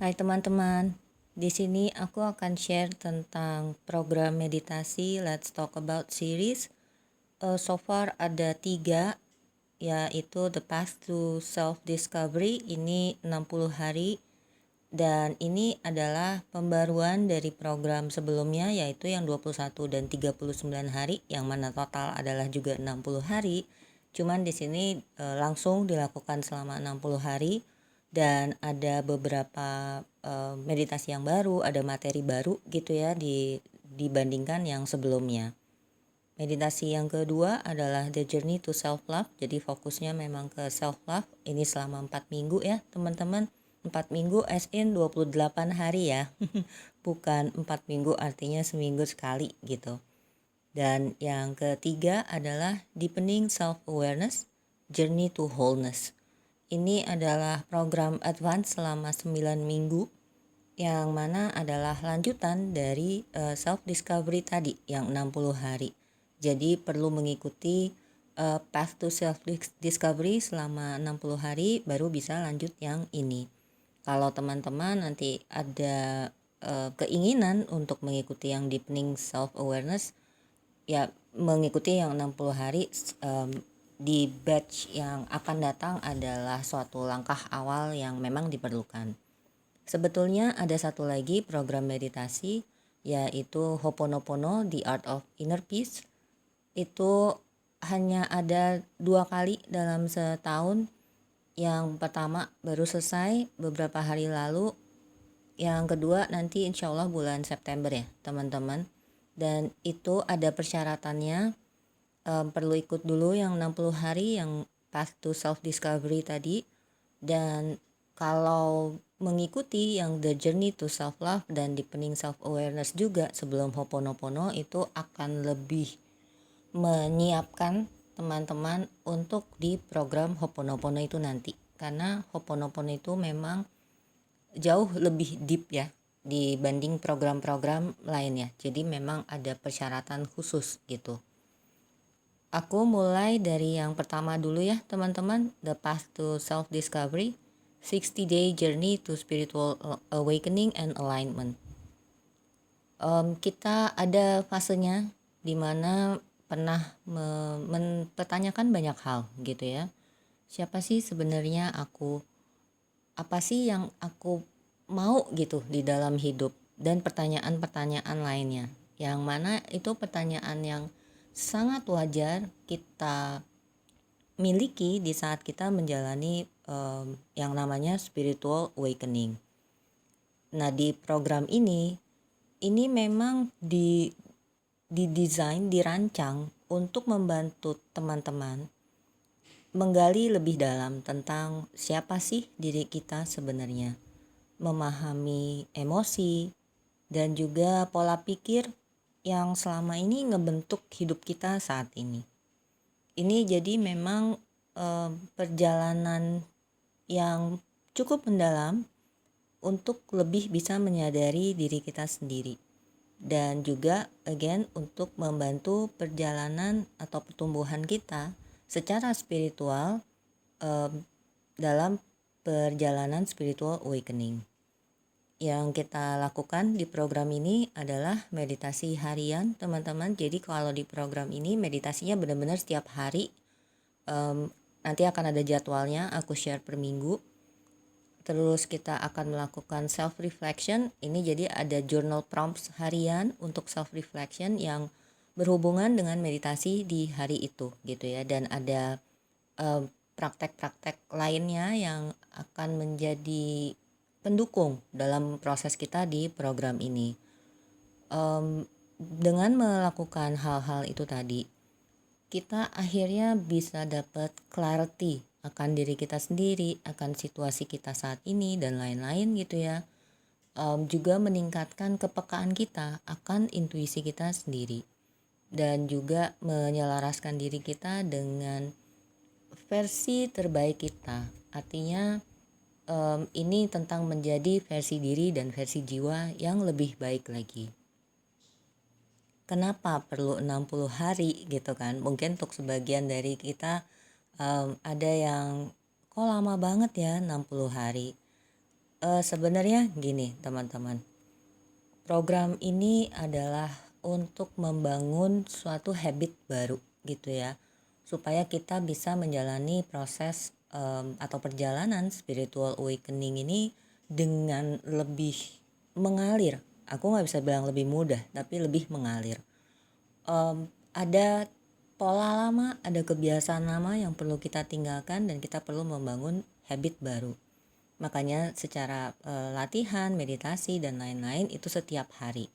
Hai teman-teman, di sini aku akan share tentang program meditasi Let's Talk About series. So far ada 3, yaitu The Path to Self-Discovery, ini 60 hari. Dan ini adalah pembaruan dari program sebelumnya, yaitu yang 21 dan 39 hari, yang mana total adalah juga 60 hari. Cuman di sini langsung dilakukan selama 60 hari. Dan ada beberapa meditasi yang baru, ada materi baru gitu ya dibandingkan yang sebelumnya. Meditasi yang kedua adalah The Journey to Self Love. Jadi fokusnya memang ke self love. Ini selama 4 minggu ya teman-teman. 4 minggu as in 28 hari ya. Bukan 4 minggu artinya seminggu sekali gitu. Dan yang ketiga adalah Deepening Self Awareness, Journey to Wholeness. Ini adalah program advance selama 9 minggu yang mana adalah lanjutan dari self discovery tadi yang 60 hari. Jadi perlu mengikuti path to self discovery selama 60 hari baru bisa lanjut yang ini. Kalau teman-teman nanti ada keinginan untuk mengikuti yang deepening self awareness, ya mengikuti yang 60 hari di batch yang akan datang adalah suatu langkah awal yang memang diperlukan. Sebetulnya ada satu lagi program meditasi, yaitu Ho'oponopono, The Art of Inner Peace. Itu hanya ada 2 kali dalam setahun. Yang pertama baru selesai beberapa hari lalu. Yang kedua nanti insya Allah bulan September ya teman-teman. Dan itu ada persyaratannya, perlu ikut dulu yang 60 hari yang Path to Self Discovery tadi. Dan kalau mengikuti yang The Journey to Self Love dan Deepening Self Awareness juga sebelum Ho'oponopono, itu akan lebih menyiapkan teman-teman untuk di program Ho'oponopono itu nanti. Karena Ho'oponopono itu memang jauh lebih deep ya dibanding program-program lainnya. Jadi memang ada persyaratan khusus gitu. Aku mulai dari yang pertama dulu ya teman-teman, The Path to Self-Discovery, 60-day Journey to Spiritual Awakening and Alignment. Kita ada fasenya di mana pernah mempertanyakan banyak hal gitu ya. Siapa sih sebenarnya aku? Apa sih yang aku mau gitu di dalam hidup? Dan pertanyaan-pertanyaan lainnya. Yang mana itu pertanyaan yang sangat wajar kita miliki di saat kita menjalani yang namanya spiritual awakening. Nah, di program ini memang didesain, dirancang untuk membantu teman-teman menggali lebih dalam tentang siapa sih diri kita sebenarnya, memahami emosi dan juga pola pikir yang selama ini ngebentuk hidup kita saat ini. Ini jadi memang perjalanan yang cukup mendalam untuk lebih bisa menyadari diri kita sendiri. Dan juga again untuk membantu perjalanan atau pertumbuhan kita secara spiritual dalam perjalanan spiritual awakening. Yang kita lakukan di program ini adalah meditasi harian teman-teman. Jadi kalau di program ini meditasinya benar-benar setiap hari. Nanti akan ada jadwalnya, aku share per minggu. Terus kita akan melakukan self reflection. Ini jadi ada journal prompts harian untuk self reflection yang berhubungan dengan meditasi di hari itu gitu ya. Dan ada praktek-praktek lainnya yang akan menjadi pendukung dalam proses kita di program ini. Dengan melakukan hal-hal itu tadi, kita akhirnya bisa dapat clarity akan diri kita sendiri, akan situasi kita saat ini dan lain-lain gitu ya. Juga meningkatkan kepekaan kita akan intuisi kita sendiri. Dan juga menyelaraskan diri kita dengan versi terbaik kita. Artinya ini tentang menjadi versi diri dan versi jiwa yang lebih baik lagi. Kenapa perlu 60 hari gitu kan? Mungkin untuk sebagian dari kita ada yang kok lama banget ya 60 hari. Sebenarnya gini teman-teman, program ini adalah untuk membangun suatu habit baru gitu ya, supaya kita bisa menjalani proses atau perjalanan spiritual awakening ini dengan lebih mengalir. Aku nggak bisa bilang lebih mudah, tapi lebih mengalir. Ada pola lama, ada kebiasaan lama yang perlu kita tinggalkan dan kita perlu membangun habit baru. Makanya secara latihan, meditasi dan lain-lain itu setiap hari.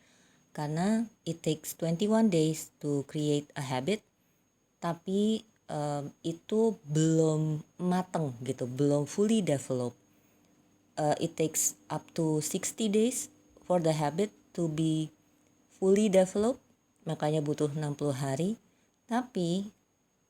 Karena it takes 21 days to create a habit, tapi itu belum mateng gitu, belum fully developed. It takes up to 60 days for the habit to be fully developed, makanya butuh 60 hari. Tapi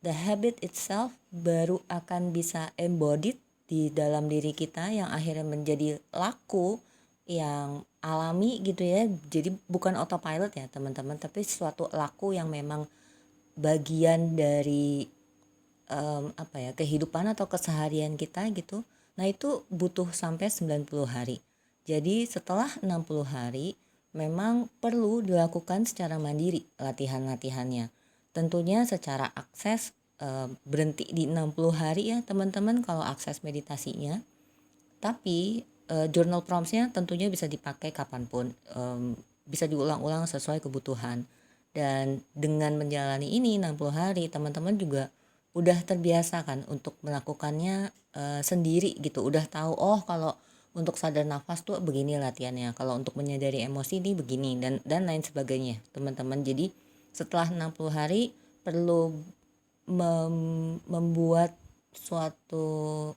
the habit itself baru akan bisa embodied di dalam diri kita yang akhirnya menjadi laku, yang alami gitu ya. Jadi bukan autopilot ya teman-teman, tapi suatu laku yang memang bagian dari kehidupan atau keseharian kita gitu. Nah itu butuh sampai 90 hari. Jadi setelah 60 hari memang perlu dilakukan secara mandiri latihan-latihannya. Tentunya secara akses berhenti di 60 hari ya teman-teman kalau akses meditasinya. Tapi journal prompts-nya tentunya bisa dipakai kapanpun, bisa diulang-ulang sesuai kebutuhan. Dan dengan menjalani ini 60 hari teman-teman juga udah terbiasa kan untuk melakukannya sendiri gitu. Udah tahu oh kalau untuk sadar nafas tuh begini latihannya, kalau untuk menyadari emosi ini begini dan lain sebagainya teman-teman. Jadi setelah 60 hari perlu membuat suatu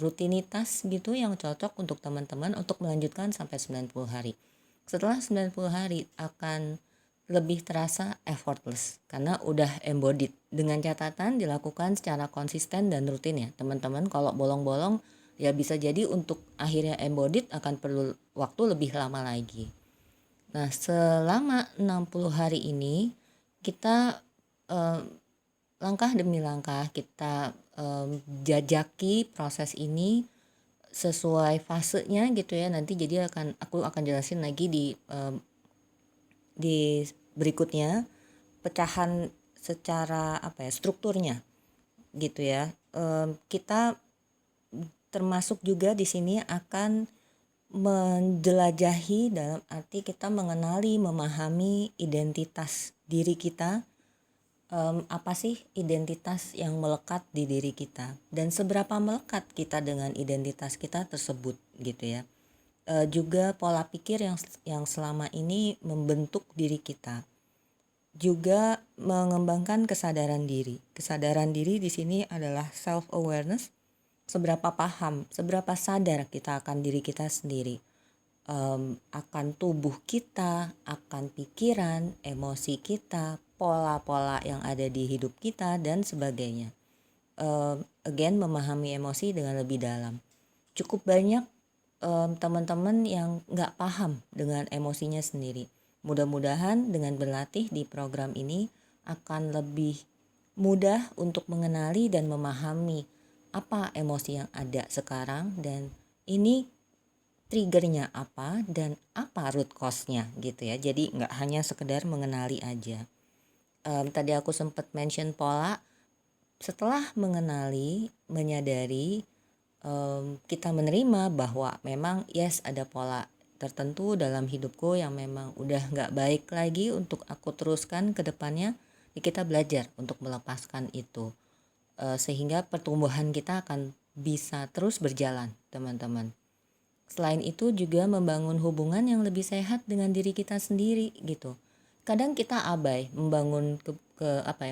rutinitas gitu yang cocok untuk teman-teman untuk melanjutkan sampai 90 hari. Setelah 90 hari akan lebih terasa effortless karena udah embodied, dengan catatan dilakukan secara konsisten dan rutin ya teman-teman. Kalau bolong-bolong ya bisa jadi untuk akhirnya embodied akan perlu waktu lebih lama lagi. Nah selama 60 hari ini kita langkah demi langkah kita jajaki proses ini sesuai fasenya gitu ya. Nanti jadi aku akan jelasin lagi di berikutnya pecahan secara strukturnya gitu ya. Kita termasuk juga di sini akan menjelajahi dalam arti kita mengenali, memahami identitas diri kita. Apa sih identitas yang melekat di diri kita dan seberapa melekat kita dengan identitas kita tersebut gitu ya. Juga pola pikir yang selama ini membentuk diri kita, juga mengembangkan kesadaran diri. Kesadaran diri di sini adalah self awareness, seberapa paham, seberapa sadar kita akan diri kita sendiri, akan tubuh kita, akan pikiran, emosi kita, pola-pola yang ada di hidup kita dan sebagainya. Again, memahami emosi dengan lebih dalam. Cukup banyak teman-teman yang nggak paham dengan emosinya sendiri. Mudah-mudahan dengan berlatih di program ini akan lebih mudah untuk mengenali dan memahami apa emosi yang ada sekarang dan ini triggernya apa dan apa root cause-nya gitu ya. Jadi nggak hanya sekedar mengenali aja. Tadi aku sempat mention pola. Setelah mengenali, menyadari, kita menerima bahwa memang yes ada pola tertentu dalam hidupku yang memang udah nggak baik lagi untuk aku teruskan ke depannya. Ya kita belajar untuk melepaskan itu, sehingga pertumbuhan kita akan bisa terus berjalan teman-teman. Selain itu juga membangun hubungan yang lebih sehat dengan diri kita sendiri gitu. Kadang kita abai membangun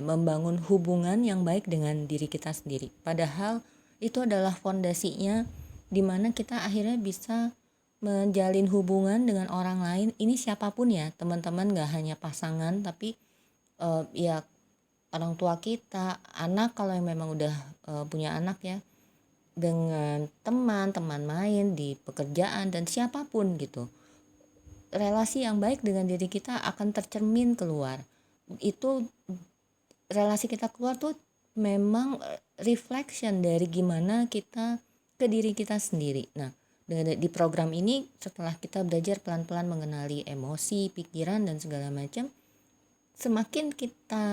membangun hubungan yang baik dengan diri kita sendiri. Padahal itu adalah fondasinya di mana kita akhirnya bisa menjalin hubungan dengan orang lain. Ini siapapun ya, teman-teman, gak hanya pasangan tapi ya orang tua kita, anak kalau yang memang udah punya anak ya, dengan teman main di pekerjaan dan siapapun gitu. Relasi yang baik dengan diri kita akan tercermin keluar. Itu relasi kita keluar tuh memang reflection dari gimana kita ke diri kita sendiri. Nah, di program ini setelah kita belajar pelan-pelan mengenali emosi, pikiran dan segala macam, semakin kita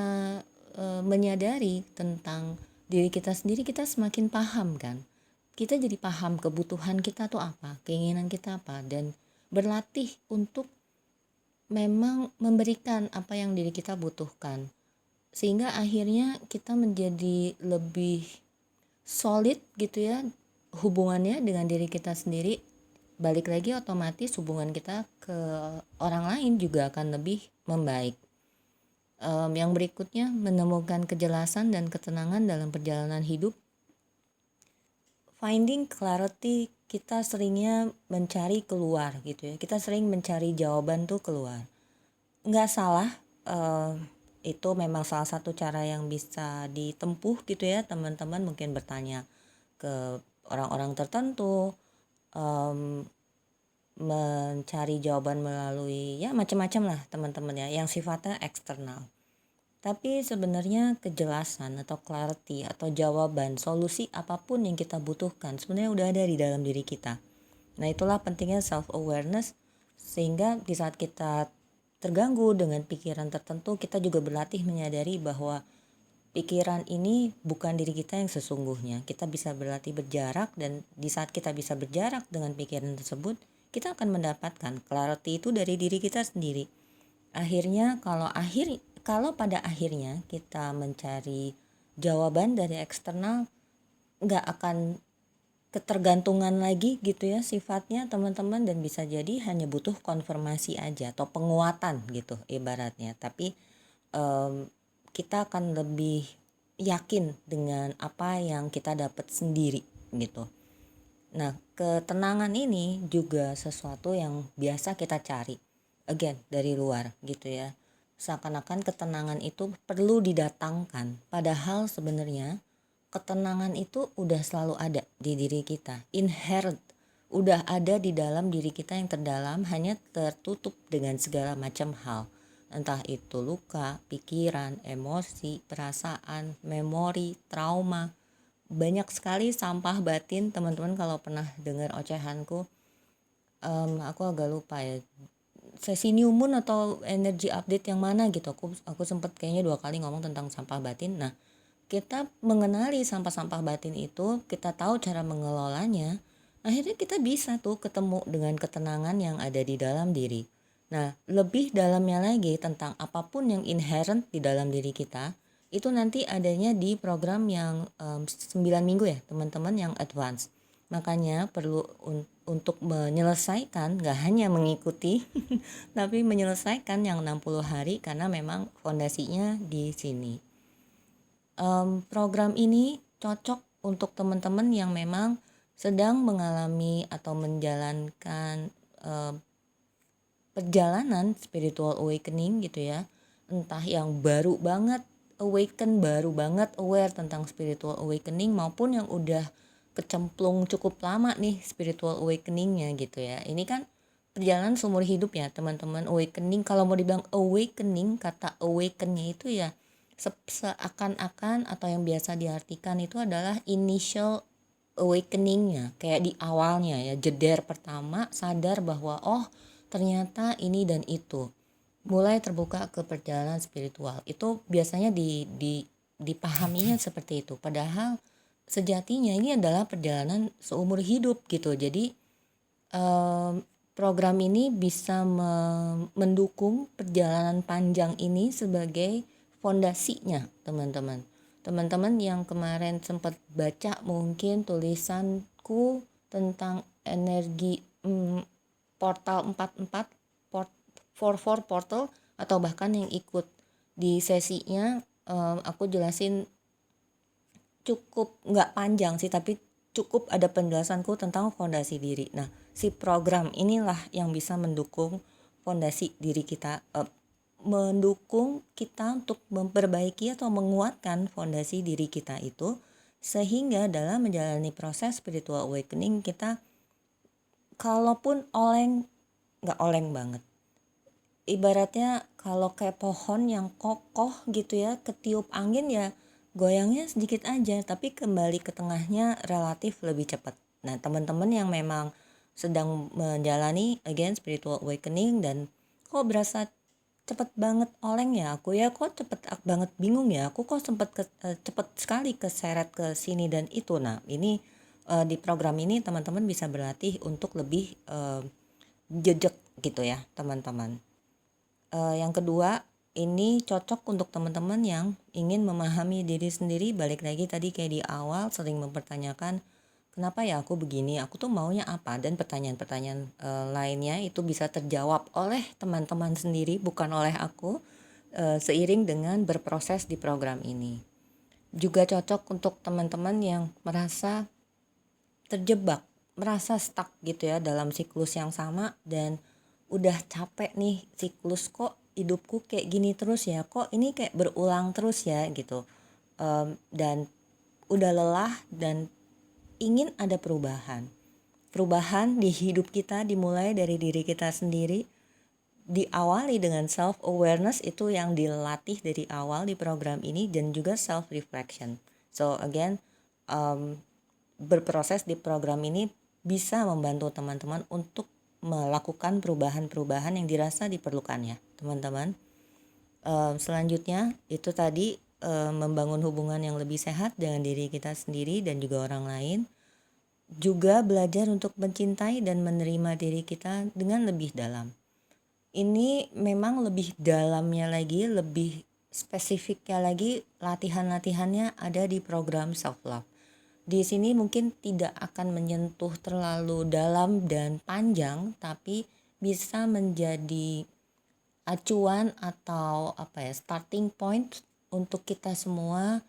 menyadari tentang diri kita sendiri, kita semakin paham kan. Kita jadi paham kebutuhan kita tuh apa, keinginan kita apa, dan berlatih untuk memang memberikan apa yang diri kita butuhkan. Sehingga akhirnya kita menjadi lebih solid gitu ya hubungannya dengan diri kita sendiri. Balik lagi otomatis hubungan kita ke orang lain juga akan lebih membaik. Yang berikutnya, menemukan kejelasan dan ketenangan dalam perjalanan hidup. Finding clarity, kita seringnya mencari keluar gitu ya. Kita sering mencari jawaban tuh keluar. Nggak salah, itu memang salah satu cara yang bisa ditempuh gitu ya. Teman-teman mungkin bertanya ke orang-orang tertentu, mencari jawaban melalui ya macam-macam lah teman-teman ya, yang sifatnya eksternal. Tapi sebenarnya kejelasan atau clarity atau jawaban, solusi apapun yang kita butuhkan sebenarnya udah ada di dalam diri kita. Nah, itulah pentingnya self-awareness, sehingga di saat kita terganggu dengan pikiran tertentu, kita juga berlatih menyadari bahwa pikiran ini bukan diri kita yang sesungguhnya. Kita bisa berlatih berjarak, dan di saat kita bisa berjarak dengan pikiran tersebut, kita akan mendapatkan clarity itu dari diri kita sendiri. Akhirnya kalau pada akhirnya kita mencari jawaban dari eksternal, nggak akan ketergantungan lagi gitu ya sifatnya teman-teman, dan bisa jadi hanya butuh konfirmasi aja atau penguatan gitu ibaratnya. Tapi kita akan lebih yakin dengan apa yang kita dapat sendiri gitu. Nah, ketenangan ini juga sesuatu yang biasa kita cari, again, dari luar gitu ya. Seakan-akan ketenangan itu perlu didatangkan, padahal sebenarnya ketenangan itu udah selalu ada di diri kita, inherent, udah ada di dalam diri kita yang terdalam, hanya tertutup dengan segala macam hal. Entah itu luka, pikiran, emosi, perasaan, memori, trauma. Banyak sekali sampah batin, teman-teman kalau pernah dengar ocehanku, aku agak lupa ya, sesi New Moon atau energy update yang mana gitu, aku sempat kayaknya 2 kali ngomong tentang sampah batin. Nah, kita mengenali sampah-sampah batin itu, kita tahu cara mengelolanya, akhirnya kita bisa tuh ketemu dengan ketenangan yang ada di dalam diri. Nah, lebih dalamnya lagi tentang apapun yang inherent di dalam diri kita, itu nanti adanya di program yang 9 minggu ya teman-teman, yang advance. Makanya perlu untuk menyelesaikan, gak hanya mengikuti tapi menyelesaikan yang 60 hari, karena memang fondasinya di sini. Program ini cocok untuk teman-teman yang memang sedang mengalami atau menjalankan perjalanan spiritual awakening gitu ya. Entah yang baru banget awaken, baru banget aware tentang spiritual awakening, maupun yang udah kecemplung cukup lama nih spiritual awakeningnya gitu ya. Ini kan perjalanan seumur hidup ya teman-teman. Awakening, kalau mau dibilang awakening, kata awakennya itu ya seakan-akan atau yang biasa diartikan itu adalah initial awakeningnya, kayak di awalnya ya, jeder pertama, sadar bahwa oh ternyata ini dan itu, mulai terbuka ke perjalanan spiritual. Itu biasanya dipahaminya seperti itu, padahal sejatinya ini adalah perjalanan seumur hidup gitu. Jadi program ini bisa mendukung perjalanan panjang ini sebagai fondasinya teman-teman. Teman-teman yang kemarin sempat baca mungkin tulisanku tentang energi portal 44, 44 portal, atau bahkan yang ikut di sesinya, aku jelasin cukup nggak panjang sih, tapi cukup ada penjelasanku tentang fondasi diri. Nah, si program inilah yang bisa mendukung fondasi diri kita, mendukung kita untuk memperbaiki atau menguatkan fondasi diri kita itu, sehingga dalam menjalani proses spiritual awakening kita, kalaupun oleng, nggak oleng banget. Ibaratnya kalau kayak pohon yang kokoh gitu ya, ketiup angin ya goyangnya sedikit aja, tapi kembali ke tengahnya relatif lebih cepat. Nah, teman-teman yang memang sedang menjalani again spiritual awakening dan kok berasa cepet banget oleng ya aku ya, kok cepet banget bingung ya aku, kok cepet sekali keseret ke sini dan itu. Nah ini di program ini teman-teman bisa berlatih untuk lebih jejak gitu ya teman-teman. Yang kedua, ini cocok untuk teman-teman yang ingin memahami diri sendiri. Balik lagi tadi kayak di awal sering mempertanyakan kenapa ya aku begini, aku tuh maunya apa, dan pertanyaan-pertanyaan lainnya itu bisa terjawab oleh teman-teman sendiri bukan oleh aku seiring dengan berproses di program ini. Juga cocok untuk teman-teman yang merasa terjebak, merasa stuck gitu ya dalam siklus yang sama dan udah capek nih siklus, kok hidupku kayak gini terus ya, kok ini kayak berulang terus ya gitu. Dan udah lelah dan ingin ada perubahan di hidup kita dimulai dari diri kita sendiri, diawali dengan self awareness itu yang dilatih dari awal di program ini, dan juga self reflection. So again, berproses di program ini bisa membantu teman-teman untuk melakukan perubahan-perubahan yang dirasa diperlukan ya teman-teman. Selanjutnya itu tadi membangun hubungan yang lebih sehat dengan diri kita sendiri dan juga orang lain. Juga belajar untuk mencintai dan menerima diri kita dengan lebih dalam. Ini memang lebih dalamnya lagi, lebih spesifiknya lagi, latihan-latihannya ada di program self love. Di sini mungkin tidak akan menyentuh terlalu dalam dan panjang, tapi bisa menjadi acuan atau starting point untuk kita semua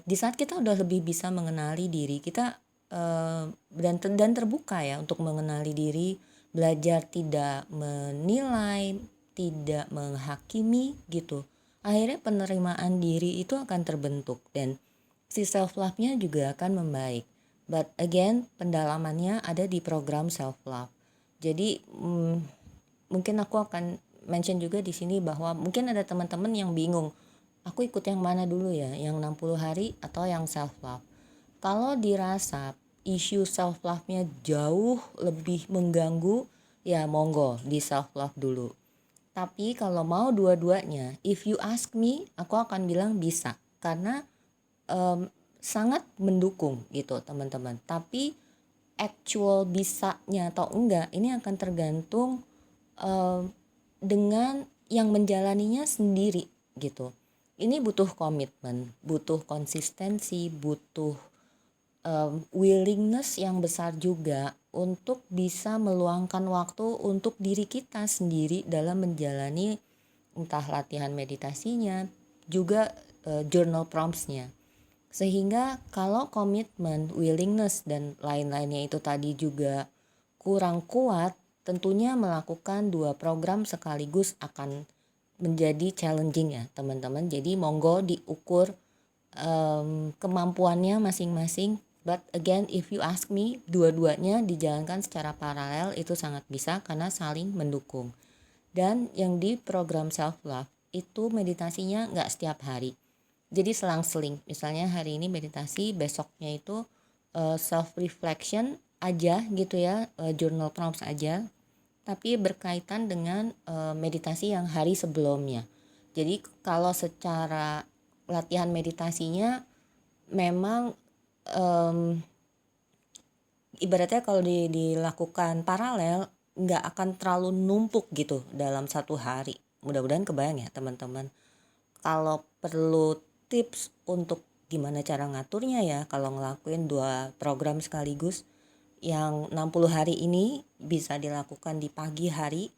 di saat kita udah lebih bisa mengenali diri kita dan terbuka ya untuk mengenali diri, belajar tidak menilai, tidak menghakimi gitu. Akhirnya penerimaan diri itu akan terbentuk dan si self love-nya juga akan membaik. But again, pendalamannya ada di program self love. Jadi mungkin aku akan mention juga di sini bahwa mungkin ada teman-teman yang bingung, aku ikut yang mana dulu ya, yang 60 hari atau yang self love. Kalau dirasa isu self love-nya jauh lebih mengganggu, ya monggo di self love dulu. Tapi kalau mau dua-duanya, if you ask me, aku akan bilang bisa, karena sangat mendukung gitu teman-teman. Tapi actual bisanya atau enggak ini akan tergantung dengan yang menjalaninya sendiri gitu. Ini butuh komitmen, butuh konsistensi, butuh willingness yang besar juga untuk bisa meluangkan waktu untuk diri kita sendiri dalam menjalani entah latihan meditasinya, juga journal prompts-nya. Sehingga kalau komitmen, willingness dan lain-lainnya itu tadi juga kurang kuat, tentunya melakukan dua program sekaligus akan menjadi challenging ya teman-teman. Jadi monggo diukur kemampuannya masing-masing. But again, if you ask me, dua-duanya dijalankan secara paralel itu sangat bisa karena saling mendukung. Dan yang di program self love itu meditasinya nggak setiap hari. Jadi selang-seling, misalnya hari ini meditasi, besoknya itu self reflection aja gitu ya, journal prompts aja, tapi berkaitan dengan meditasi yang hari sebelumnya. Jadi kalau secara latihan meditasinya memang ibaratnya kalau dilakukan paralel nggak akan terlalu numpuk gitu dalam satu hari. Mudah-mudahan kebayang ya teman-teman. Kalau perlu tips untuk gimana cara ngaturnya ya kalau ngelakuin dua program sekaligus, yang 60 hari ini bisa dilakukan di pagi hari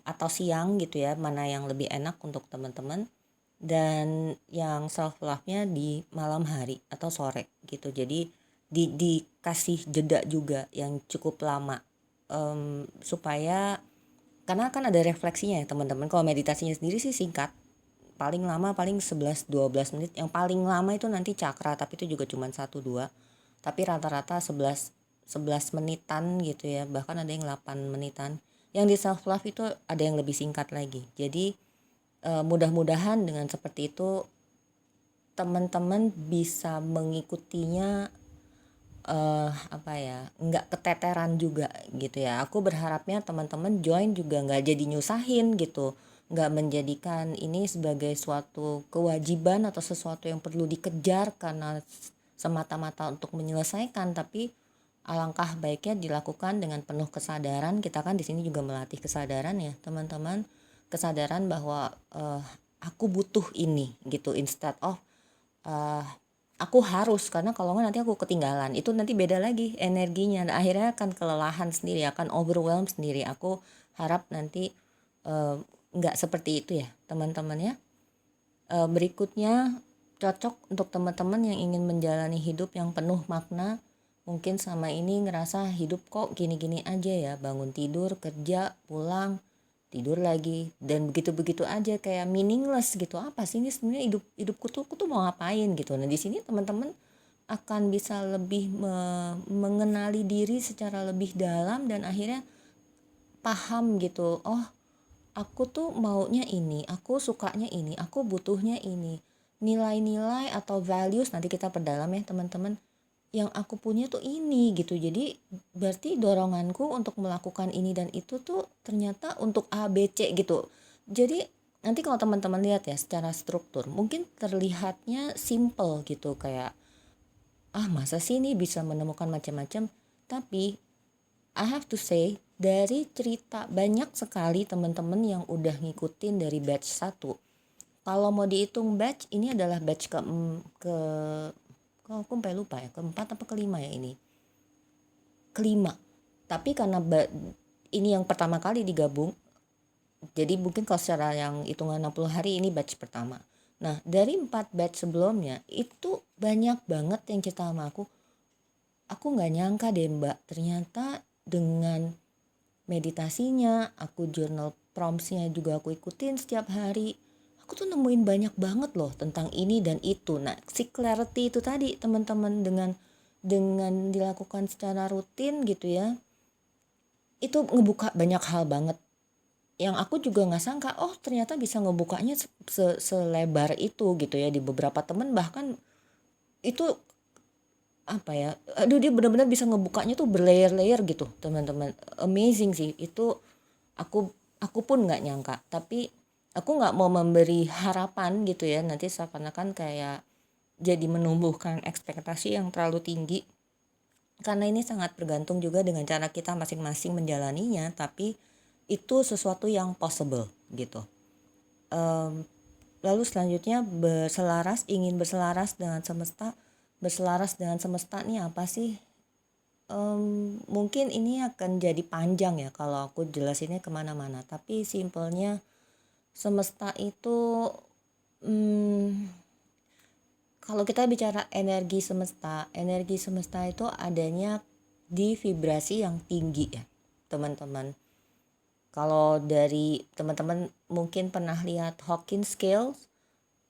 atau siang gitu ya, mana yang lebih enak untuk teman-teman, dan yang self love-nya di malam hari atau sore gitu. Jadi dikasih jeda juga yang cukup lama supaya, karena kan ada refleksinya ya teman-teman. Kalau meditasinya sendiri sih singkat, paling lama paling 11-12 menit, yang paling lama itu nanti cakra, tapi itu juga cuma 1-2, tapi rata-rata 11 menitan gitu ya, bahkan ada yang 8 menitan. Yang di self love itu ada yang lebih singkat lagi. Jadi mudah-mudahan dengan seperti itu teman-teman bisa mengikutinya apa ya, nggak keteteran juga gitu ya. Aku berharapnya teman-teman join juga nggak jadi nyusahin gitu, nggak menjadikan ini sebagai suatu kewajiban atau sesuatu yang perlu dikejar karena semata-mata untuk menyelesaikan, tapi alangkah baiknya dilakukan dengan penuh kesadaran. Kita kan di sini juga melatih kesadaran ya teman-teman, kesadaran bahwa aku butuh ini gitu, instead of aku harus, karena kalau nggak nanti aku ketinggalan, itu nanti beda lagi energinya. Nah, akhirnya akan kelelahan sendiri, akan overwhelm sendiri. Aku harap nanti nggak seperti itu ya teman-teman ya. Berikutnya cocok untuk teman-teman yang ingin menjalani hidup yang penuh makna. Mungkin sama ini ngerasa hidup kok gini-gini aja ya, bangun tidur, kerja, pulang, tidur lagi, dan begitu-begitu aja kayak meaningless gitu. Apa sih ini sebenarnya hidupku tuh, aku tuh mau ngapain gitu. Nah di sini teman-teman akan bisa lebih mengenali diri secara lebih dalam dan akhirnya paham gitu. Oh, aku tuh maunya ini, aku sukanya ini, aku butuhnya ini. Nilai-nilai atau values nanti kita perdalam ya teman-teman. Yang aku punya tuh ini gitu. Jadi berarti doronganku untuk melakukan ini dan itu tuh ternyata untuk A, B, C gitu. Jadi nanti kalau teman-teman lihat ya secara struktur, mungkin terlihatnya simple gitu, kayak masa sih ini bisa menemukan macam-macam. Tapi I have to say, dari cerita banyak sekali teman-teman yang udah ngikutin dari batch 1. Kalau mau dihitung batch, ini adalah batch ke aku sampai lupa ya, keempat apa kelima ya ini. Kelima. Tapi karena ini yang pertama kali digabung, jadi mungkin kalau secara yang hitungan 60 hari ini batch pertama. Nah, dari 4 batch sebelumnya itu banyak banget yang cerita sama aku. Aku nggak nyangka deh Mbak, ternyata dengan meditasinya, aku journal prompts-nya juga aku ikutin setiap hari. Aku tuh nemuin banyak banget loh tentang ini dan itu. Nah, si clarity itu tadi teman-teman, dengan dilakukan secara rutin gitu ya, itu ngebuka banyak hal banget. Yang aku juga nggak sangka, oh ternyata bisa ngebukanya selebar itu gitu ya. Di beberapa temen bahkan itu apa ya, aduh dia benar-benar bisa ngebukanya tuh berlayer-layer gitu teman-teman. Amazing sih itu. Aku pun nggak nyangka, tapi aku nggak mau memberi harapan gitu ya, nanti seakan-akan kayak jadi menumbuhkan ekspektasi yang terlalu tinggi, karena ini sangat bergantung juga dengan cara kita masing-masing menjalaninya. Tapi itu sesuatu yang possible gitu. Lalu selanjutnya ingin berselaras dengan semesta. Berselaras dengan semesta nih apa sih? Mungkin ini akan jadi panjang ya kalau aku jelasinnya kemana-mana, tapi simpelnya semesta itu, kalau kita bicara energi semesta itu adanya di vibrasi yang tinggi ya teman-teman. Kalau dari teman-teman mungkin pernah lihat Hawking scale,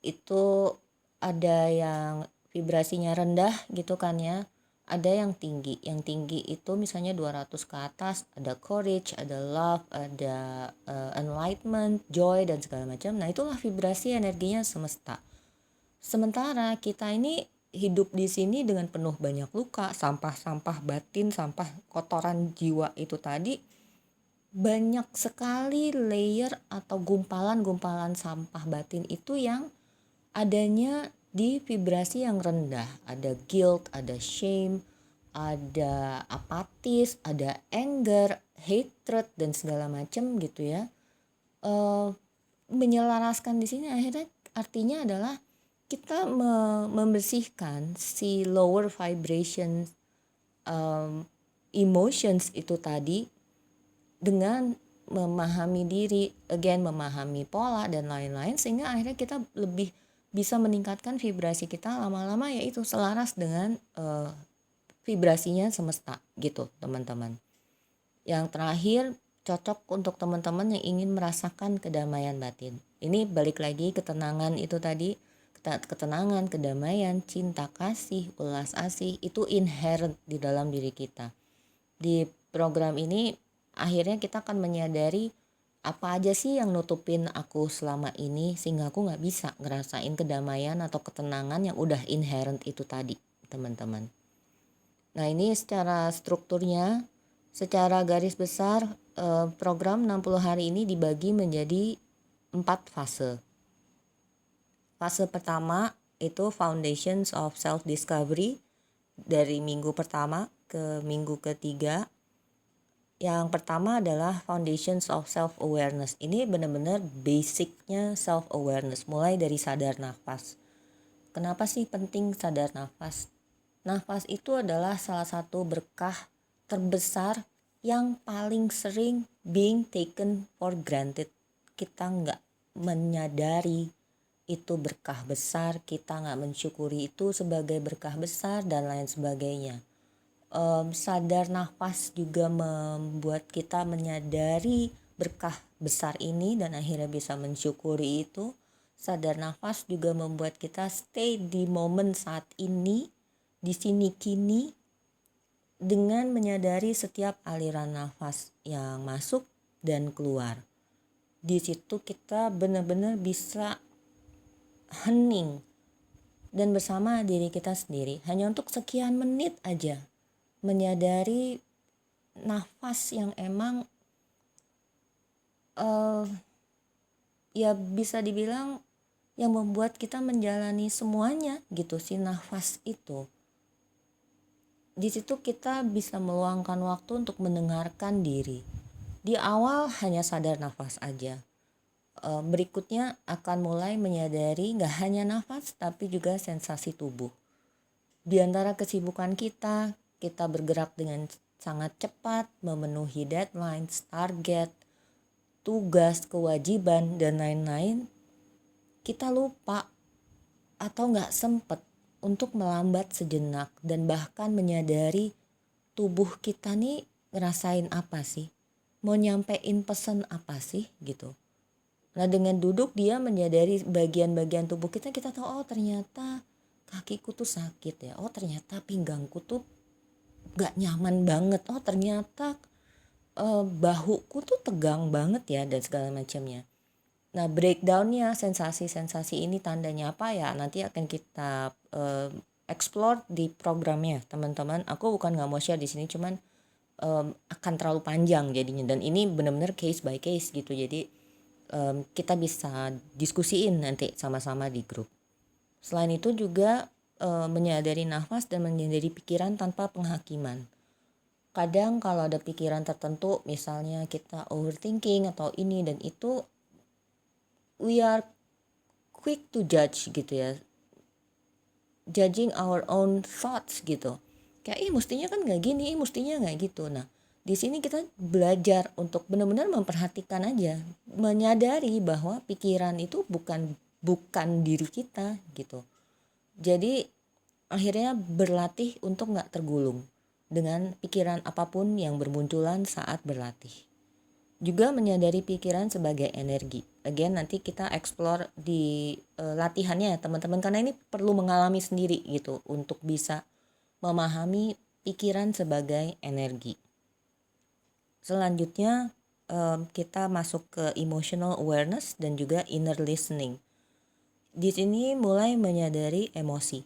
itu ada yang vibrasinya rendah gitu kan ya, ada yang tinggi. Yang tinggi itu misalnya 200 ke atas, ada courage, ada love, ada enlightenment, joy dan segala macam. Nah itulah vibrasi energinya semesta. Sementara kita ini hidup di sini dengan penuh banyak luka, sampah-sampah batin, sampah kotoran jiwa itu tadi, banyak sekali layer atau gumpalan-gumpalan sampah batin itu yang adanya di vibrasi yang rendah. Ada guilt, ada shame, ada apatis, ada anger, hatred dan segala macam gitu ya. Menyelaraskan di sini akhirnya artinya adalah kita membersihkan si lower vibration emotions itu tadi dengan memahami diri, again memahami pola dan lain-lain, sehingga akhirnya kita lebih bisa meningkatkan vibrasi kita, lama-lama yaitu selaras dengan vibrasinya semesta gitu teman-teman. Yang terakhir cocok untuk teman-teman yang ingin merasakan kedamaian batin. Ini balik lagi ketenangan itu tadi, ketenangan, kedamaian, cinta kasih, ulas asih itu inherent di dalam diri kita. Di program ini akhirnya kita akan menyadari apa aja sih yang nutupin aku selama ini sehingga aku nggak bisa ngerasain kedamaian atau ketenangan yang udah inherent itu tadi teman-teman. Nah, ini secara strukturnya, secara garis besar program 60 hari ini dibagi menjadi 4 fase. Fase pertama itu Foundations of Self-Discovery dari minggu pertama ke minggu ketiga. Yang pertama adalah Foundations of Self-Awareness. Ini benar-benar basicnya self-awareness, mulai dari sadar nafas. Kenapa sih penting sadar nafas? Nafas itu adalah salah satu berkah terbesar yang paling sering being taken for granted. Kita nggak menyadari itu berkah besar, kita nggak mensyukuri itu sebagai berkah besar dan lain sebagainya. Sadar nafas juga membuat kita menyadari berkah besar ini dan akhirnya bisa mensyukuri itu. Sadar nafas juga membuat kita stay di momen saat ini, di sini kini, dengan menyadari setiap aliran nafas yang masuk dan keluar. Di situ kita benar-benar bisa hening dan bersama diri kita sendiri hanya untuk sekian menit aja, menyadari nafas yang emang ya bisa dibilang yang membuat kita menjalani semuanya gitu, si nafas itu. Di situ kita bisa meluangkan waktu untuk mendengarkan diri. Di awal hanya sadar nafas aja. Berikutnya akan mulai menyadari gak hanya nafas tapi juga sensasi tubuh. Di antara kesibukan kita bergerak dengan sangat cepat, memenuhi deadlines, target, tugas, kewajiban, dan lain-lain. Kita lupa atau gak sempet untuk melambat sejenak dan bahkan menyadari tubuh kita nih ngerasain apa sih, mau nyampein pesan apa sih gitu. Nah, dengan duduk dia menyadari bagian-bagian tubuh kita tahu oh ternyata kakiku tuh sakit ya, oh ternyata pinggangku tuh gak nyaman banget, oh ternyata bahuku tuh tegang banget ya, dan segala macamnya. Nah, breakdownnya sensasi-sensasi ini tandanya apa ya, nanti akan kita explore di programnya teman-teman. Aku bukan nggak mau share di sini, cuman akan terlalu panjang jadinya, dan ini benar-benar case by case gitu. Jadi kita bisa diskusiin nanti sama-sama di grup. Selain itu juga menyadari nafas dan menyadari pikiran tanpa penghakiman. Kadang kalau ada pikiran tertentu, misalnya kita overthinking atau ini dan itu, we are quick to judge gitu ya, judging our own thoughts gitu. Kayak mestinya kan nggak gini, mestinya nggak gitu. Nah, di sini kita belajar untuk benar-benar memperhatikan aja, menyadari bahwa pikiran itu bukan diri kita gitu. Jadi akhirnya berlatih untuk nggak tergulung dengan pikiran apapun yang bermunculan saat berlatih. Juga menyadari pikiran sebagai energi. Again, nanti kita explore di latihannya teman-teman, karena ini perlu mengalami sendiri gitu untuk bisa memahami pikiran sebagai energi. Selanjutnya kita masuk ke emotional awareness dan juga inner listening. Di sini mulai menyadari emosi.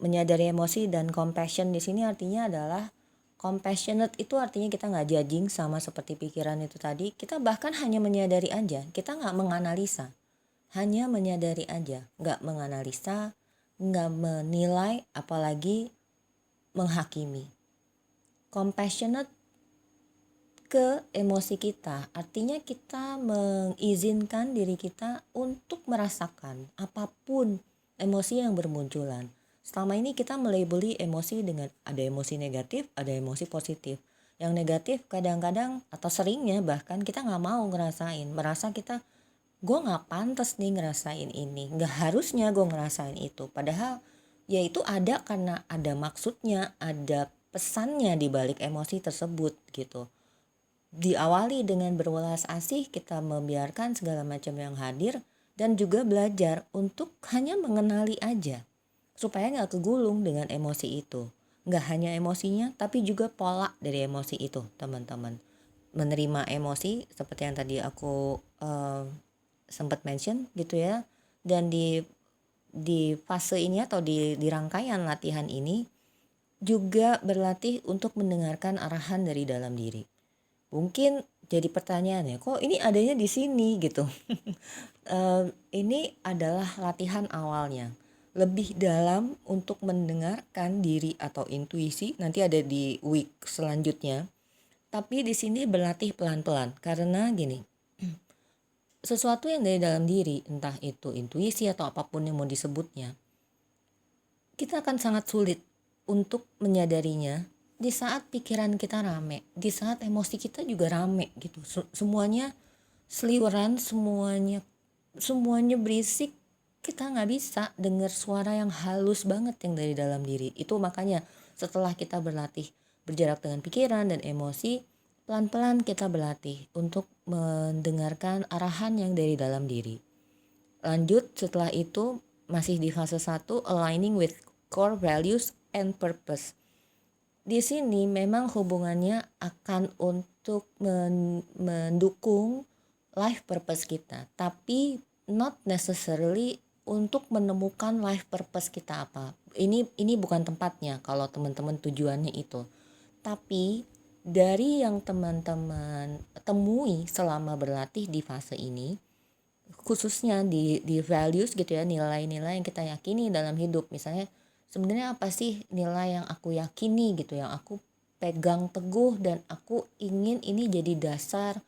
Menyadari emosi dan compassion di sini artinya adalah compassionate itu artinya kita nggak judging sama seperti pikiran itu tadi. Kita bahkan hanya menyadari aja, kita nggak menganalisa, hanya menyadari aja, nggak menganalisa, nggak menilai, apalagi menghakimi. Compassionate ke emosi kita artinya kita mengizinkan diri kita untuk merasakan apapun emosi yang bermunculan. Selama ini kita melabeli emosi dengan ada emosi negatif, ada emosi positif. Yang negatif kadang-kadang atau seringnya bahkan kita gak mau ngerasain. Merasa kita, gue gak pantas nih ngerasain ini, gak harusnya gue ngerasain itu. Padahal ya itu ada karena ada maksudnya, ada pesannya di balik emosi tersebut gitu. Diawali dengan berwelas asih, kita membiarkan segala macam yang hadir dan juga belajar untuk hanya mengenali aja supaya gak kegulung dengan emosi itu. Gak hanya emosinya tapi juga pola dari emosi itu teman-teman. Menerima emosi seperti yang tadi aku sempat mention gitu ya. Dan di fase ini atau di rangkaian latihan ini juga berlatih untuk mendengarkan arahan dari dalam diri. Mungkin jadi pertanyaannya, kok ini adanya di sini gitu. Ini adalah latihan awalnya. Lebih dalam untuk mendengarkan diri atau intuisi nanti ada di week selanjutnya. Tapi di sini berlatih pelan-pelan karena gini, sesuatu yang dari dalam diri, entah itu intuisi atau apapun yang mau disebutnya, kita akan sangat sulit untuk menyadarinya di saat pikiran kita rame, di saat emosi kita juga rame gitu. Semuanya seliweran, semuanya berisik, kita nggak bisa dengar suara yang halus banget yang dari dalam diri. Itu makanya setelah kita berlatih berjarak dengan pikiran dan emosi, pelan-pelan kita berlatih untuk mendengarkan arahan yang dari dalam diri. Lanjut setelah itu masih di fase 1, aligning with core values and purpose. Di sini memang hubungannya akan untuk mendukung life purpose kita, tapi not necessarily untuk menemukan life purpose kita apa. Ini bukan tempatnya kalau teman-teman tujuannya itu. Tapi dari yang teman-teman temui selama berlatih di fase ini, khususnya di values gitu ya, nilai-nilai yang kita yakini dalam hidup. Misalnya sebenarnya apa sih nilai yang aku yakini gitu, yang aku pegang teguh dan aku ingin ini jadi dasar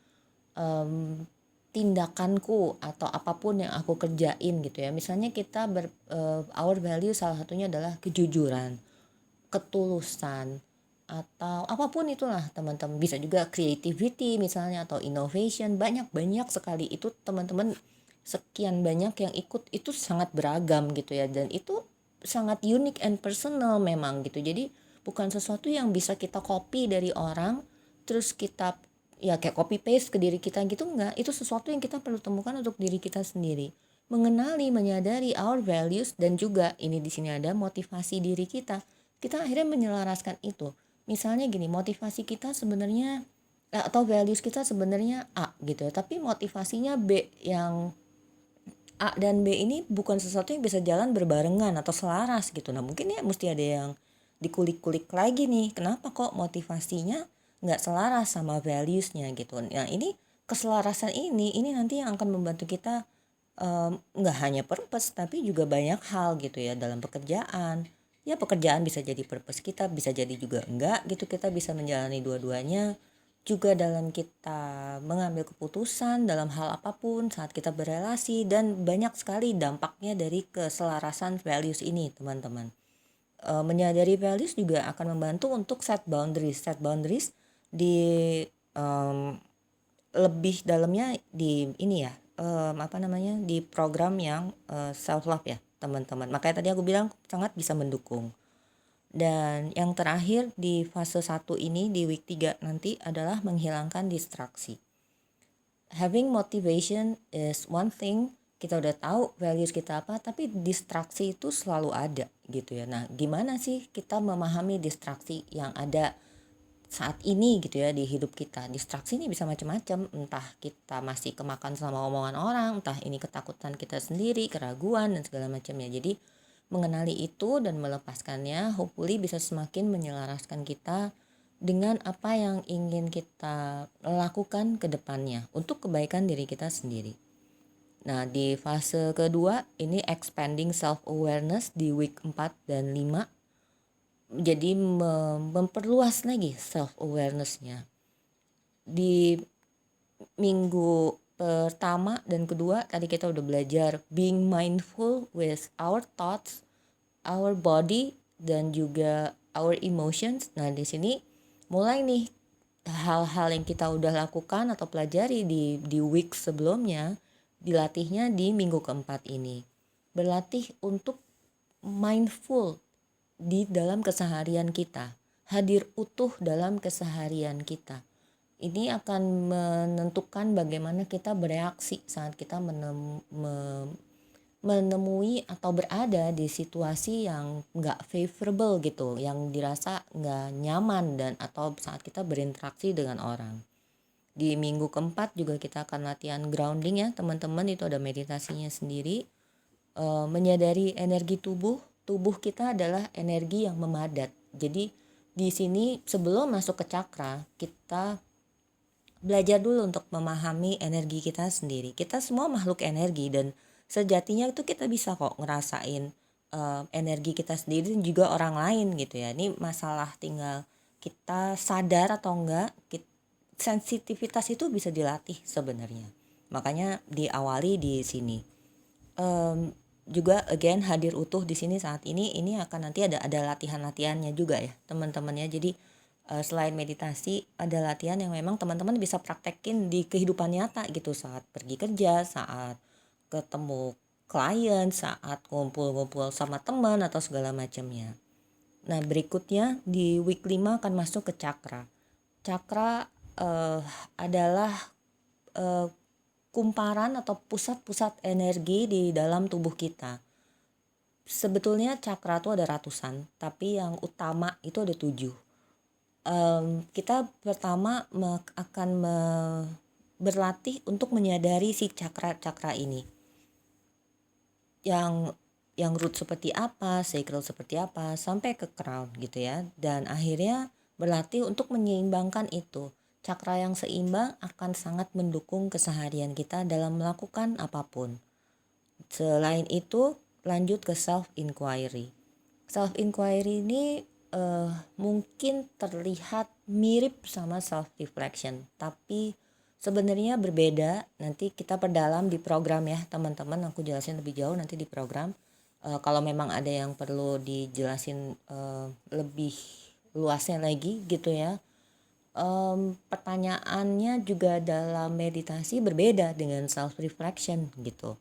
tindakanku atau apapun yang aku kerjain gitu ya. Misalnya kita our value salah satunya adalah kejujuran, ketulusan, atau apapun itulah teman-teman. Bisa juga creativity misalnya atau innovation, banyak sekali itu teman-teman, sekian banyak yang ikut, itu sangat beragam gitu ya, dan itu sangat unique and personal memang gitu. Jadi bukan sesuatu yang bisa kita copy dari orang terus kita ya kayak copy paste ke diri kita gitu, enggak. Itu sesuatu yang kita perlu temukan untuk diri kita sendiri, mengenali, menyadari our values, dan juga ini di sini ada motivasi diri kita akhirnya menyelaraskan itu. Misalnya gini, motivasi kita sebenarnya atau values kita sebenarnya A gitu ya, tapi motivasinya B. Yang A dan B ini bukan sesuatu yang bisa jalan berbarengan atau selaras gitu. Nah mungkin ya mesti ada yang dikulik-kulik lagi nih, kenapa kok motivasinya nggak selaras sama valuesnya gitu. Nah ini keselarasan ini nanti yang akan membantu kita nggak hanya purpose tapi juga banyak hal gitu ya dalam pekerjaan. Ya pekerjaan bisa jadi purpose kita, bisa jadi juga enggak gitu, kita bisa menjalani dua-duanya. Juga dalam kita mengambil keputusan dalam hal apapun saat kita berelasi, dan banyak sekali dampaknya dari keselarasan values ini teman-teman. Menyadari values juga akan membantu untuk set boundaries di lebih dalamnya di ini ya, di program yang self love ya teman-teman. Makanya tadi aku bilang sangat bisa mendukung. Dan yang terakhir di fase 1 ini di week 3 nanti adalah menghilangkan distraksi. Having motivation is one thing, kita udah tahu values kita apa, tapi distraksi itu selalu ada gitu ya. Nah gimana sih kita memahami distraksi yang ada saat ini gitu ya di hidup kita. Distraksi ini bisa macam-macam, entah kita masih kemakan sama omongan orang, entah ini ketakutan kita sendiri, keraguan dan segala macamnya. Jadi mengenali itu dan melepaskannya hopefully bisa semakin menyelaraskan kita dengan apa yang ingin kita lakukan ke depannya untuk kebaikan diri kita sendiri. Nah di fase kedua ini expanding self awareness di week 4 dan 5. Jadi memperluas lagi self awarenessnya. Di minggu pertama dan kedua tadi kita udah belajar being mindful with our thoughts, our body, dan juga our emotions. Nah di sini mulai nih hal-hal yang kita udah lakukan atau pelajari di week sebelumnya, dilatihnya di minggu keempat ini. Berlatih untuk mindful di dalam keseharian kita, hadir utuh dalam keseharian kita. Ini akan menentukan bagaimana kita bereaksi saat kita menemui atau berada di situasi yang gak favorable gitu, yang dirasa gak nyaman, dan atau saat kita berinteraksi dengan orang. Di minggu keempat juga kita akan latihan grounding ya teman-teman, itu ada meditasinya sendiri. Menyadari energi tubuh kita adalah energi yang memadat. Jadi di sini sebelum masuk ke cakra, kita belajar dulu untuk memahami energi kita sendiri. Kita semua makhluk energi dan sejatinya itu kita bisa kok ngerasain energi kita sendiri dan juga orang lain gitu ya. Ini masalah tinggal kita sadar atau enggak. Sensitivitas itu bisa dilatih sebenarnya. Makanya diawali di sini. Juga again hadir utuh di sini saat ini akan nanti ada latihan-latihannya juga ya teman-teman ya. Jadi selain meditasi ada latihan yang memang teman-teman bisa praktekin di kehidupan nyata gitu, saat pergi kerja, saat ketemu klien, saat ngumpul-ngumpul sama teman atau segala macamnya. Nah berikutnya di week 5 akan masuk ke cakra. Cakra adalah kumparan atau pusat-pusat energi di dalam tubuh kita. Sebetulnya cakra itu ada ratusan, tapi yang utama itu ada 7. Kita pertama akan berlatih untuk menyadari si cakra-cakra ini. Yang root seperti apa, sacral seperti apa, sampai ke crown gitu ya. Dan akhirnya berlatih untuk menyeimbangkan itu. Cakra yang seimbang akan sangat mendukung keseharian kita dalam melakukan apapun. Selain itu, lanjut ke self inquiry. Self inquiry ini mungkin terlihat mirip sama self reflection, tapi sebenarnya berbeda. Nanti kita perdalam di program ya teman-teman, aku jelasin lebih jauh nanti di program. Kalau memang ada yang perlu dijelasin lebih luasnya lagi gitu ya. Pertanyaannya juga dalam meditasi berbeda dengan self reflection gitu.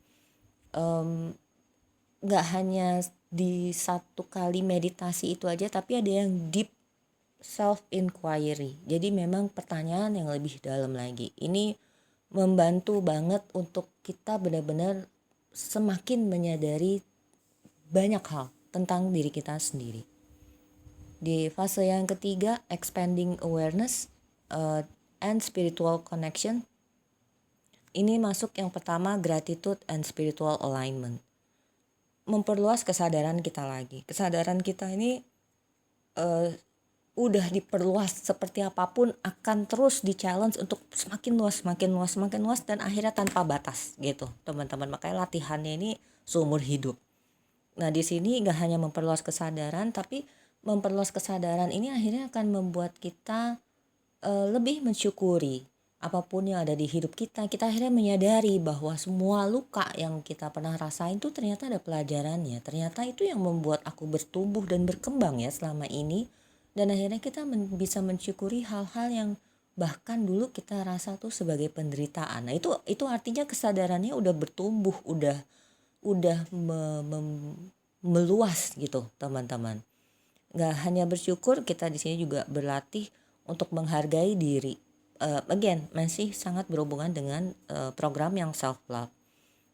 Gak hanya di satu kali meditasi itu aja, tapi ada yang deep self inquiry. Jadi memang pertanyaan yang lebih dalam lagi. Ini membantu banget untuk kita benar-benar semakin menyadari banyak hal tentang diri kita sendiri. Di fase yang ketiga, expanding awareness and spiritual connection. Ini masuk yang pertama, gratitude and spiritual alignment. Memperluas kesadaran kita lagi. Kesadaran kita ini udah diperluas seperti apapun akan terus di-challenge untuk semakin luas dan akhirnya tanpa batas gitu, teman-teman. Makanya latihannya ini seumur hidup. Nah, di sini nggak hanya memperluas kesadaran, tapi memperluas kesadaran ini akhirnya akan membuat kita lebih mensyukuri apapun yang ada di hidup kita. Kita akhirnya menyadari bahwa semua luka yang kita pernah rasain itu ternyata ada pelajarannya. Ternyata itu yang membuat aku bertumbuh dan berkembang ya selama ini. Dan akhirnya kita bisa mensyukuri hal-hal yang bahkan dulu kita rasa tuh sebagai penderitaan. Nah, itu artinya kesadarannya udah bertumbuh, udah meluas gitu, teman-teman. Gak hanya bersyukur, kita di sini juga berlatih untuk menghargai diri. Again, masih sangat berhubungan dengan program yang self love.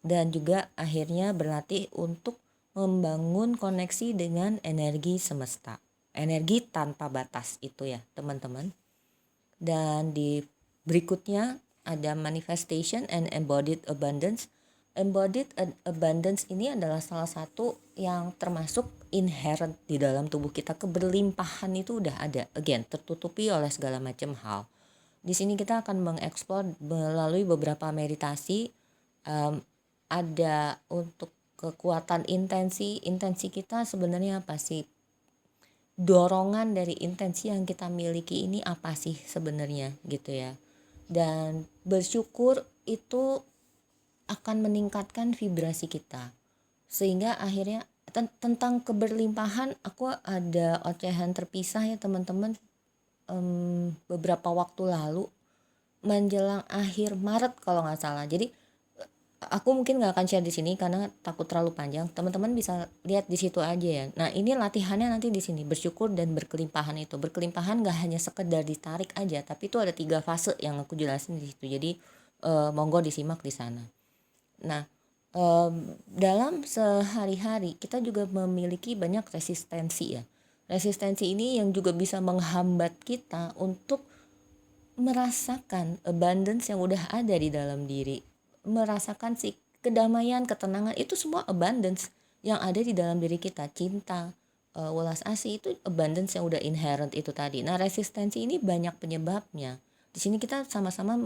Dan juga akhirnya berlatih untuk membangun koneksi dengan energi semesta. Energi tanpa batas itu ya, teman-teman. Dan di berikutnya ada manifestation and embodied abundance. Embodied abundance ini adalah salah satu yang termasuk inherent di dalam tubuh kita. Keberlimpahan itu udah ada, again tertutupi oleh segala macam hal. Di sini kita akan mengeksplor melalui beberapa meditasi. Ada untuk kekuatan intensi kita sebenarnya apa sih? Dorongan dari intensi yang kita miliki ini apa sih sebenarnya gitu ya. Dan bersyukur itu akan meningkatkan vibrasi kita, sehingga akhirnya tentang keberlimpahan aku ada ocehan terpisah ya teman-teman, beberapa waktu lalu menjelang akhir Maret kalau nggak salah. Jadi aku mungkin nggak akan share di sini karena takut terlalu panjang. Teman-teman bisa lihat di situ aja ya. Nah, ini latihannya nanti di sini, bersyukur dan berkelimpahan itu. Berkelimpahan nggak hanya sekedar ditarik aja, tapi itu ada 3 fase yang aku jelasin di situ. Jadi monggo disimak di sana. Nah, dalam sehari-hari kita juga memiliki banyak resistensi ya. Resistensi ini yang juga bisa menghambat kita untuk merasakan abundance yang udah ada di dalam diri. Merasakan si kedamaian, ketenangan, itu semua abundance yang ada di dalam diri kita. Cinta, welas asih itu abundance yang udah inherent itu tadi. Nah, resistensi ini banyak penyebabnya. Di sini kita sama-sama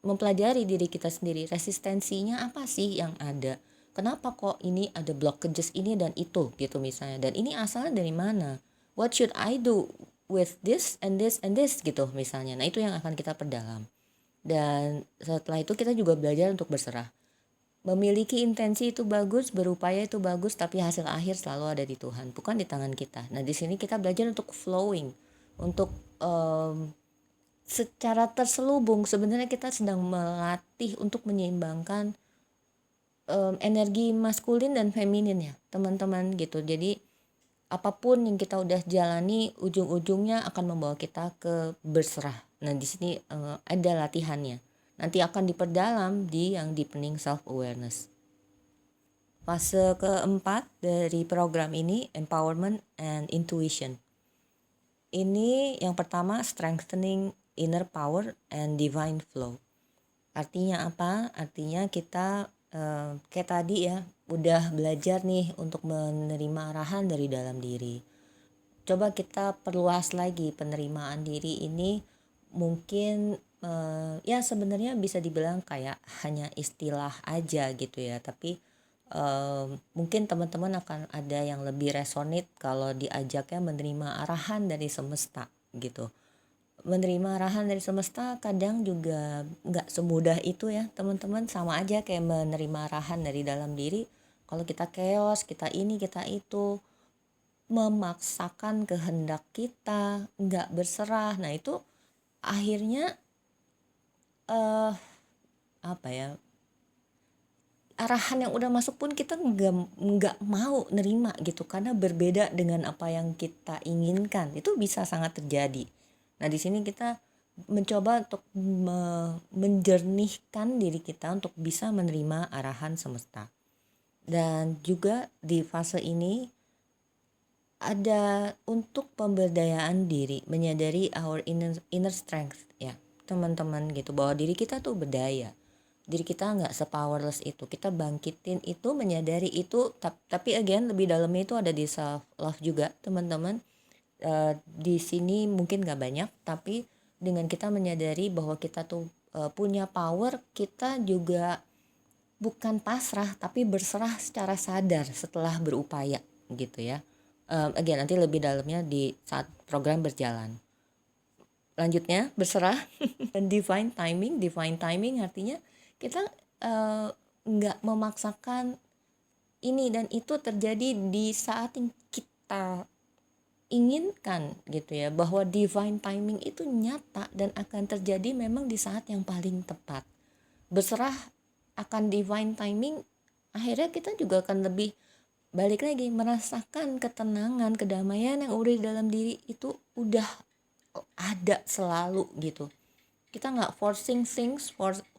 mempelajari diri kita sendiri. Resistensinya apa sih yang ada? Kenapa kok ini ada blockages ini dan itu gitu misalnya. Dan ini asalnya dari mana? What should I do with this and this and this gitu misalnya. Nah, itu yang akan kita perdalam. Dan setelah itu kita juga belajar untuk berserah. Memiliki intensi itu bagus, berupaya itu bagus, tapi hasil akhir selalu ada di Tuhan, bukan di tangan kita. Nah, di sini kita belajar untuk flowing, untuk secara terselubung sebenarnya kita sedang melatih untuk menyeimbangkan energi maskulin dan feminin ya, teman-teman gitu. Jadi apapun yang kita udah jalani ujung-ujungnya akan membawa kita ke berserah. Nah, di sini ada latihannya. Nanti akan diperdalam di yang deepening self awareness. Fase keempat dari program ini empowerment and intuition. Ini yang pertama strengthening inner power and divine flow. Artinya apa? Artinya kita kayak tadi ya udah belajar nih untuk menerima arahan dari dalam diri. Coba kita perluas lagi penerimaan diri ini. Mungkin ya sebenarnya bisa dibilang kayak hanya istilah aja gitu ya, tapi mungkin teman-teman akan ada yang lebih resonate kalau diajaknya menerima arahan dari semesta gitu. Menerima arahan dari semesta kadang juga nggak semudah itu ya teman-teman, sama aja kayak menerima arahan dari dalam diri. Kalau kita chaos, kita ini, kita itu, memaksakan kehendak kita, nggak berserah, nah itu akhirnya apa ya, arahan yang udah masuk pun kita nggak mau nerima gitu karena berbeda dengan apa yang kita inginkan. Itu bisa sangat terjadi. Nah, di sini kita mencoba untuk menjernihkan diri kita untuk bisa menerima arahan semesta. Dan juga di fase ini ada untuk pemberdayaan diri, menyadari our inner strength ya teman-teman gitu, bahwa diri kita tuh berdaya. Diri kita nggak sepowerless itu, kita bangkitin itu, menyadari itu. Tapi again lebih dalamnya itu ada di self love juga teman-teman. Di sini mungkin nggak banyak, tapi dengan kita menyadari bahwa kita tuh punya power, kita juga bukan pasrah tapi berserah secara sadar setelah berupaya gitu ya. Again nanti lebih dalamnya di saat program berjalan. Lanjutnya berserah dan divine timing artinya kita nggak memaksakan ini dan itu terjadi di saat yang kita inginkan gitu ya, bahwa divine timing itu nyata dan akan terjadi memang di saat yang paling tepat. Berserah akan divine timing, akhirnya kita juga akan lebih balik lagi merasakan ketenangan, kedamaian yang udah di dalam diri itu udah ada selalu gitu. Kita nggak forcing things,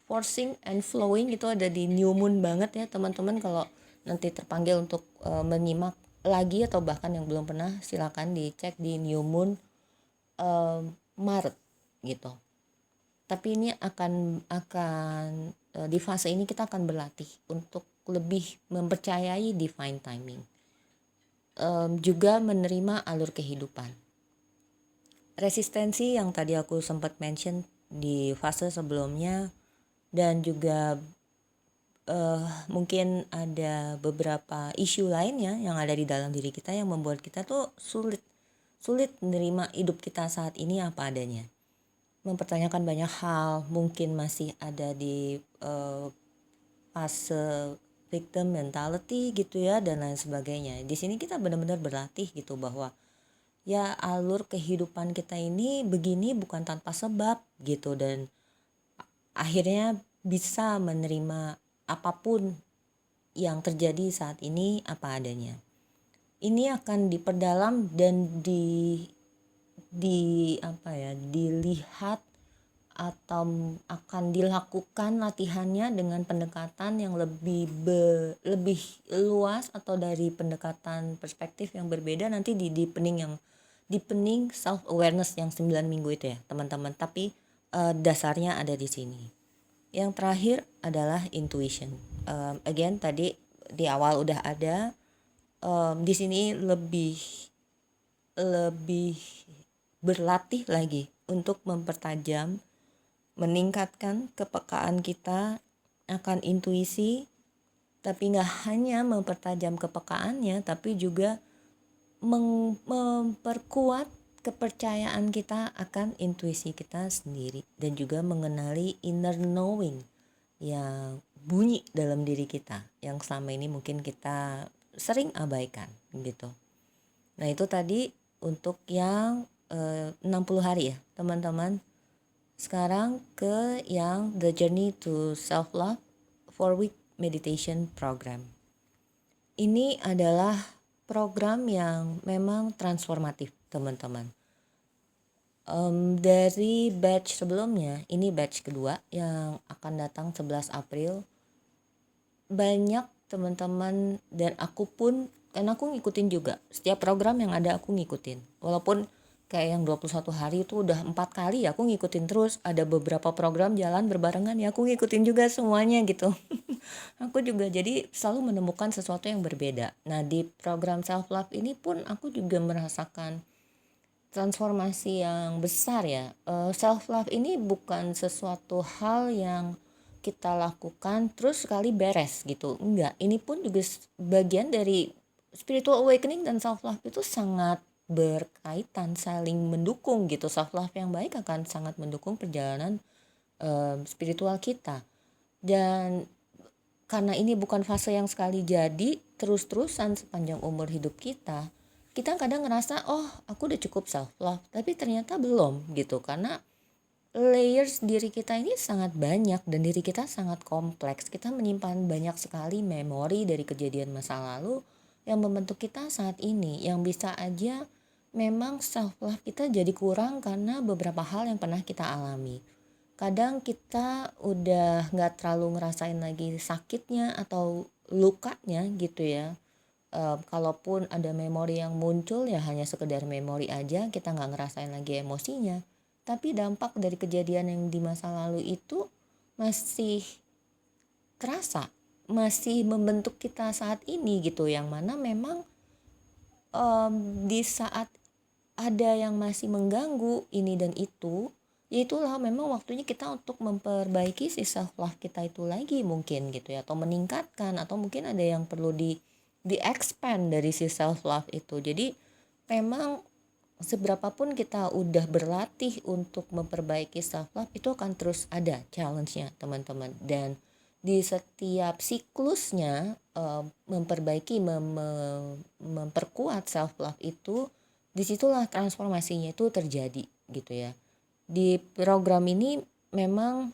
forcing and flowing itu ada di new moon banget ya teman-teman. Kalau nanti terpanggil untuk menyimak lagi atau bahkan yang belum pernah, silakan dicek di new moon Maret gitu. Tapi ini akan di fase ini kita akan berlatih untuk lebih mempercayai divine timing, juga menerima alur kehidupan. Resistensi yang tadi aku sempat mention di fase sebelumnya, dan juga mungkin ada beberapa isu lainnya yang ada di dalam diri kita yang membuat kita tuh sulit menerima hidup kita saat ini apa adanya. Mempertanyakan banyak hal, mungkin masih ada di fase victim mentality gitu ya, dan lain sebagainya. Di sini kita benar-benar berlatih gitu bahwa ya alur kehidupan kita ini begini bukan tanpa sebab gitu, dan akhirnya bisa menerima apapun yang terjadi saat ini apa adanya. Ini akan diperdalam dan dilihat atau akan dilakukan latihannya dengan pendekatan yang lebih luas atau dari pendekatan perspektif yang berbeda nanti di deepening self awareness yang 9 minggu itu ya teman-teman. Tapi dasarnya ada di sini. Yang terakhir adalah intuition. Again tadi di awal udah ada di sini lebih berlatih lagi untuk mempertajam, meningkatkan kepekaan kita akan intuisi, tapi nggak hanya mempertajam kepekaannya, tapi juga memperkuat kepercayaan kita akan intuisi kita sendiri, dan juga mengenali inner knowing yang bunyi dalam diri kita yang selama ini mungkin kita sering abaikan gitu. Nah itu tadi untuk yang 60 hari ya teman-teman. Sekarang ke yang The Journey to Self Love 4-week meditation program. Ini adalah program yang memang transformatif teman-teman. Dari batch sebelumnya, ini batch kedua yang akan datang 11 April. Banyak teman-teman dan aku pun, karena aku ngikutin juga setiap program yang ada, aku ngikutin. Walaupun kayak yang 21 hari itu udah 4 kali aku ngikutin terus. Ada beberapa program jalan berbarengan ya aku ngikutin juga semuanya gitu. Aku juga jadi selalu menemukan sesuatu yang berbeda. Nah di program self love ini pun aku juga merasakan transformasi yang besar ya. Self love ini bukan sesuatu hal yang kita lakukan terus sekali beres gitu. Enggak, ini pun juga bagian dari spiritual awakening, dan self love itu sangat berkaitan, saling mendukung gitu. Self love yang baik akan sangat mendukung perjalanan spiritual kita. Dan karena ini bukan fase yang sekali jadi terus-terusan sepanjang umur hidup kita, kita kadang ngerasa oh aku udah cukup self love, tapi ternyata belum gitu, karena layers diri kita ini sangat banyak dan diri kita sangat kompleks. Kita menyimpan banyak sekali memori dari kejadian masa lalu yang membentuk kita saat ini, yang bisa aja memang self love kita jadi kurang karena beberapa hal yang pernah kita alami. Kadang kita udah gak terlalu ngerasain lagi sakitnya atau lukanya gitu ya. Kalaupun ada memori yang muncul ya hanya sekedar memori aja, kita gak ngerasain lagi emosinya. Tapi dampak dari kejadian yang di masa lalu itu masih kerasa, masih membentuk kita saat ini gitu. Yang mana memang di saat ada yang masih mengganggu ini dan itu, ya itulah memang waktunya kita untuk memperbaiki si self love kita itu lagi mungkin gitu ya, atau meningkatkan, atau mungkin ada yang perlu di expand dari si self love itu. Jadi memang seberapapun kita udah berlatih untuk memperbaiki self love, itu akan terus ada challenge-nya teman-teman. Dan di setiap siklusnya memperbaiki, memperkuat self love itu, disitulah transformasinya itu terjadi gitu ya. Di program ini memang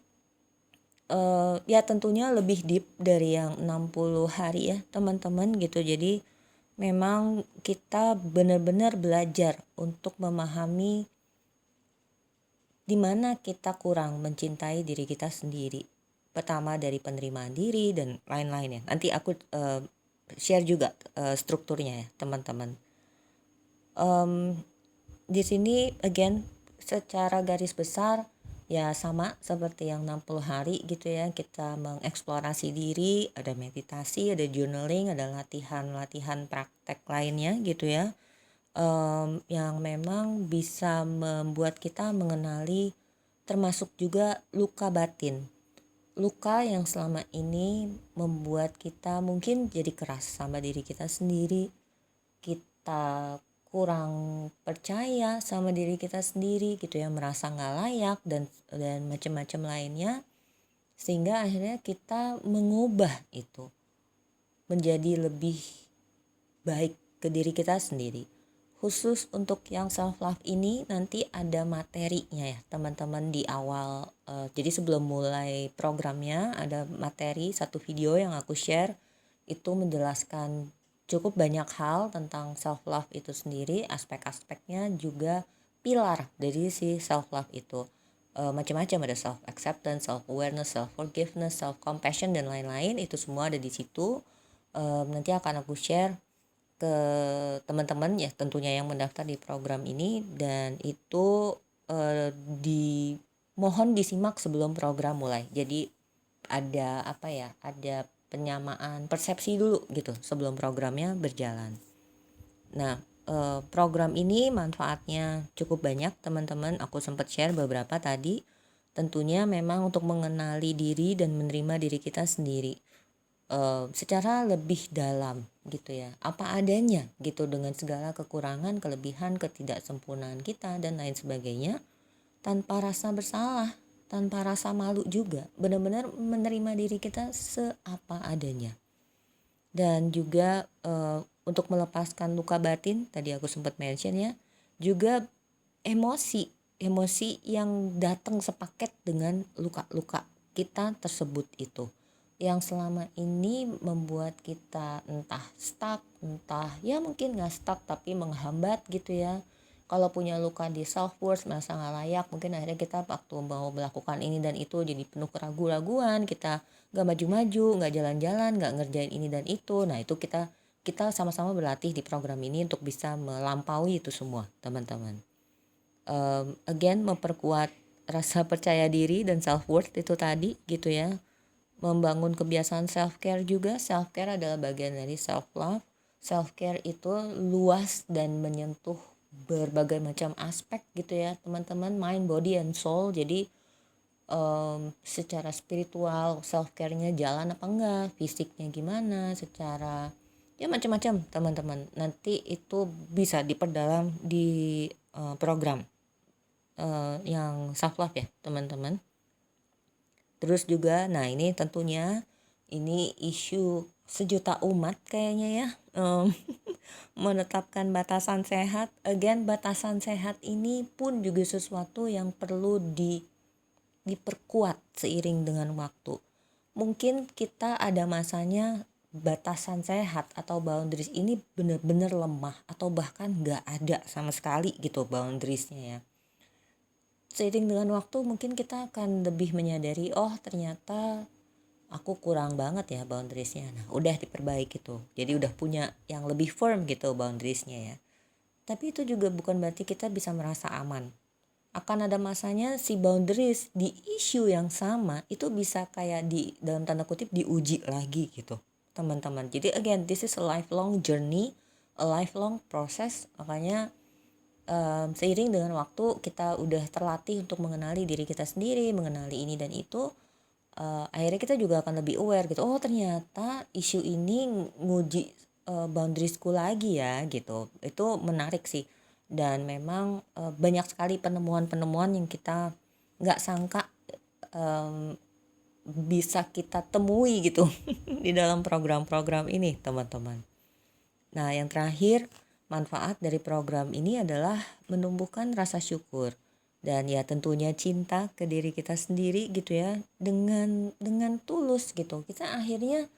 ya tentunya lebih deep dari yang 60 hari ya teman-teman gitu. Jadi memang kita benar-benar belajar untuk memahami di mana kita kurang mencintai diri kita sendiri. Pertama dari penerimaan diri dan lain-lain ya. Nanti aku share juga strukturnya ya teman-teman. Di sini again secara garis besar ya sama seperti yang 60 hari gitu ya, kita mengeksplorasi diri, ada meditasi, ada journaling, ada latihan-latihan praktek lainnya gitu ya, yang memang bisa membuat kita mengenali termasuk juga luka batin, luka yang selama ini membuat kita mungkin jadi keras sama diri kita sendiri, kita kurang percaya sama diri kita sendiri gitu ya, merasa nggak layak dan macam-macam lainnya, sehingga akhirnya kita mengubah itu menjadi lebih baik ke diri kita sendiri. Khusus untuk yang self love ini nanti ada materinya ya teman-teman di awal. Jadi sebelum mulai programnya ada materi, satu video yang aku share itu menjelaskan cukup banyak hal tentang self love itu sendiri, aspek-aspeknya, juga pilar dari si self love itu. Macam-macam, ada self acceptance, self awareness, self forgiveness, self compassion dan lain-lain, itu semua ada di situ. Nanti akan aku share ke teman-teman ya tentunya yang mendaftar di program ini, dan itu dimohon disimak sebelum program mulai. Jadi ada ada penyamaan persepsi dulu gitu sebelum programnya berjalan. Nah, program ini manfaatnya cukup banyak teman-teman. Aku sempat share beberapa tadi. Tentunya memang untuk mengenali diri dan menerima diri kita sendiri secara lebih dalam gitu ya. Apa adanya gitu dengan segala kekurangan, kelebihan, ketidaksempurnaan kita dan lain sebagainya, tanpa rasa bersalah, tanpa rasa malu juga. Benar-benar menerima diri kita seapa adanya. Dan juga untuk melepaskan luka batin, tadi aku sempat mention ya, juga emosi yang datang sepaket dengan luka-luka kita tersebut itu, yang selama ini membuat kita entah stuck, entah ya mungkin gak stuck tapi menghambat gitu ya. Kalau punya luka di self worth, merasa gak layak, mungkin akhirnya kita waktu mau melakukan ini dan itu jadi penuh keraguan-raguan, kita gak maju-maju, gak jalan-jalan, gak ngerjain ini dan itu. Nah itu kita sama-sama berlatih di program ini untuk bisa melampaui itu semua teman-teman. Again, memperkuat rasa percaya diri dan self worth itu tadi gitu ya. Membangun kebiasaan self care juga. Self care adalah bagian dari self love. Self care itu luas dan menyentuh berbagai macam aspek gitu ya teman-teman, mind, body, and soul. Jadi secara spiritual self care-nya jalan apa enggak, fisiknya gimana, secara ya macam-macam teman-teman. Nanti itu bisa diperdalam di program yang self love ya teman-teman. Terus juga, nah ini tentunya ini isu sejuta umat kayaknya ya, menetapkan batasan sehat. Again, batasan sehat ini pun juga sesuatu yang perlu diperkuat seiring dengan waktu. Mungkin kita ada masanya batasan sehat atau boundaries ini benar-benar lemah atau bahkan nggak ada sama sekali gitu boundariesnya ya. Seiring dengan waktu mungkin kita akan lebih menyadari, oh ternyata aku kurang banget ya boundariesnya. Nah udah diperbaiki tuh, jadi udah punya yang lebih firm gitu boundariesnya ya. Tapi itu juga bukan berarti kita bisa merasa aman. Akan ada masanya si boundaries di isu yang sama itu bisa kayak di dalam tanda kutip diuji lagi gitu teman-teman. Jadi again, this is a lifelong journey, a lifelong process. Makanya seiring dengan waktu kita udah terlatih untuk mengenali diri kita sendiri, mengenali ini dan itu, akhirnya kita juga akan lebih aware gitu. Oh ternyata isu ini nguji boundariesku lagi ya gitu. Itu menarik sih. Dan memang banyak sekali penemuan-penemuan yang kita nggak sangka bisa kita temui gitu di dalam program-program ini teman-teman. Nah yang terakhir, manfaat dari program ini adalah menumbuhkan rasa syukur dan ya tentunya cinta ke diri kita sendiri gitu ya, dengan tulus gitu. Kita akhirnya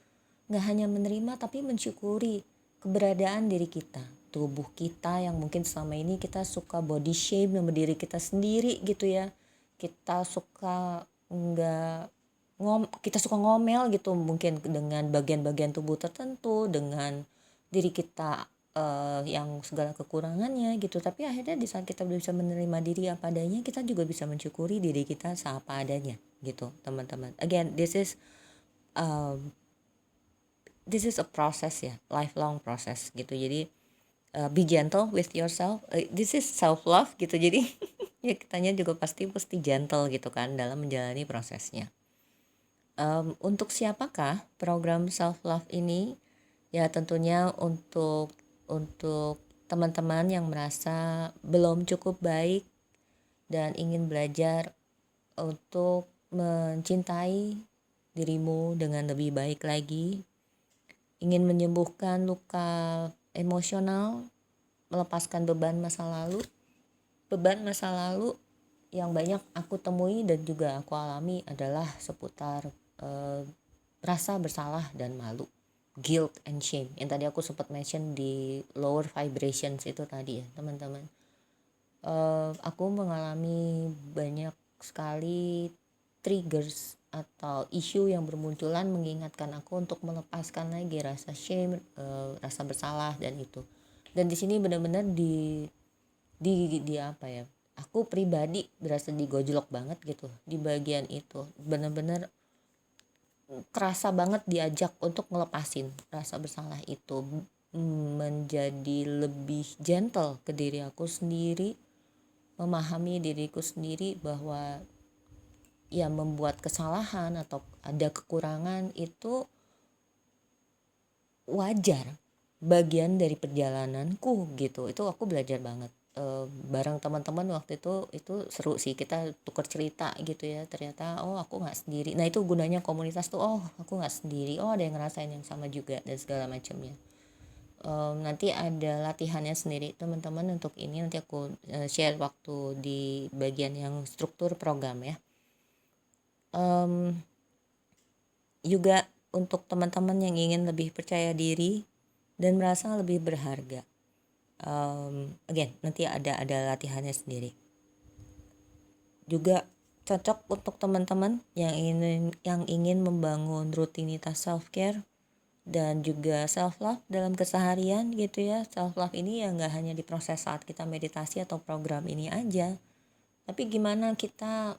nggak hanya menerima tapi mensyukuri keberadaan diri kita, tubuh kita yang mungkin selama ini kita suka body shame sama diri kita sendiri gitu ya. Kita suka kita suka ngomel gitu mungkin dengan bagian-bagian tubuh tertentu, dengan diri kita yang segala kekurangannya gitu. Tapi akhirnya di saat kita bisa menerima diri apa adanya, kita juga bisa mensyukuri diri kita seapa adanya gitu teman-teman. Again, this is a process ya, lifelong process gitu. Jadi be gentle with yourself. This is self love gitu. Jadi ya kitanya juga pasti gentle gitu kan dalam menjalani prosesnya. Untuk siapakah program self love ini? Ya tentunya untuk teman-teman yang merasa belum cukup baik dan ingin belajar untuk mencintai dirimu dengan lebih baik lagi, ingin menyembuhkan luka emosional, melepaskan beban masa lalu yang banyak aku temui dan juga aku alami adalah seputar rasa bersalah dan malu, guilt and shame yang tadi aku sempat mention di lower vibrations itu tadi ya teman-teman. Aku mengalami banyak sekali triggers atau isu yang bermunculan mengingatkan aku untuk melepaskan lagi rasa shame, rasa bersalah dan itu. Dan di sini benar-benar di apa ya? Aku pribadi berasa digojlok banget gitu di bagian itu. Benar-benar kerasa banget diajak untuk ngelepasin rasa bersalah itu, menjadi lebih gentle ke diri aku sendiri, memahami diriku sendiri bahwa ya membuat kesalahan atau ada kekurangan itu wajar, bagian dari perjalananku gitu. Itu aku belajar banget bareng teman-teman waktu itu seru sih, kita tukar cerita gitu ya, ternyata oh aku nggak sendiri. Nah itu gunanya komunitas tuh, oh aku nggak sendiri, oh ada yang ngerasain yang sama juga dan segala macamnya. Nanti ada latihannya sendiri teman-teman untuk ini, nanti aku share waktu di bagian yang struktur program ya. Juga untuk teman-teman yang ingin lebih percaya diri dan merasa lebih berharga, again nanti ada latihannya sendiri. Juga cocok untuk teman-teman yang ingin membangun rutinitas self care dan juga self love dalam keseharian gitu ya. Self love ini ya nggak hanya diproses saat kita meditasi atau program ini aja, tapi gimana kita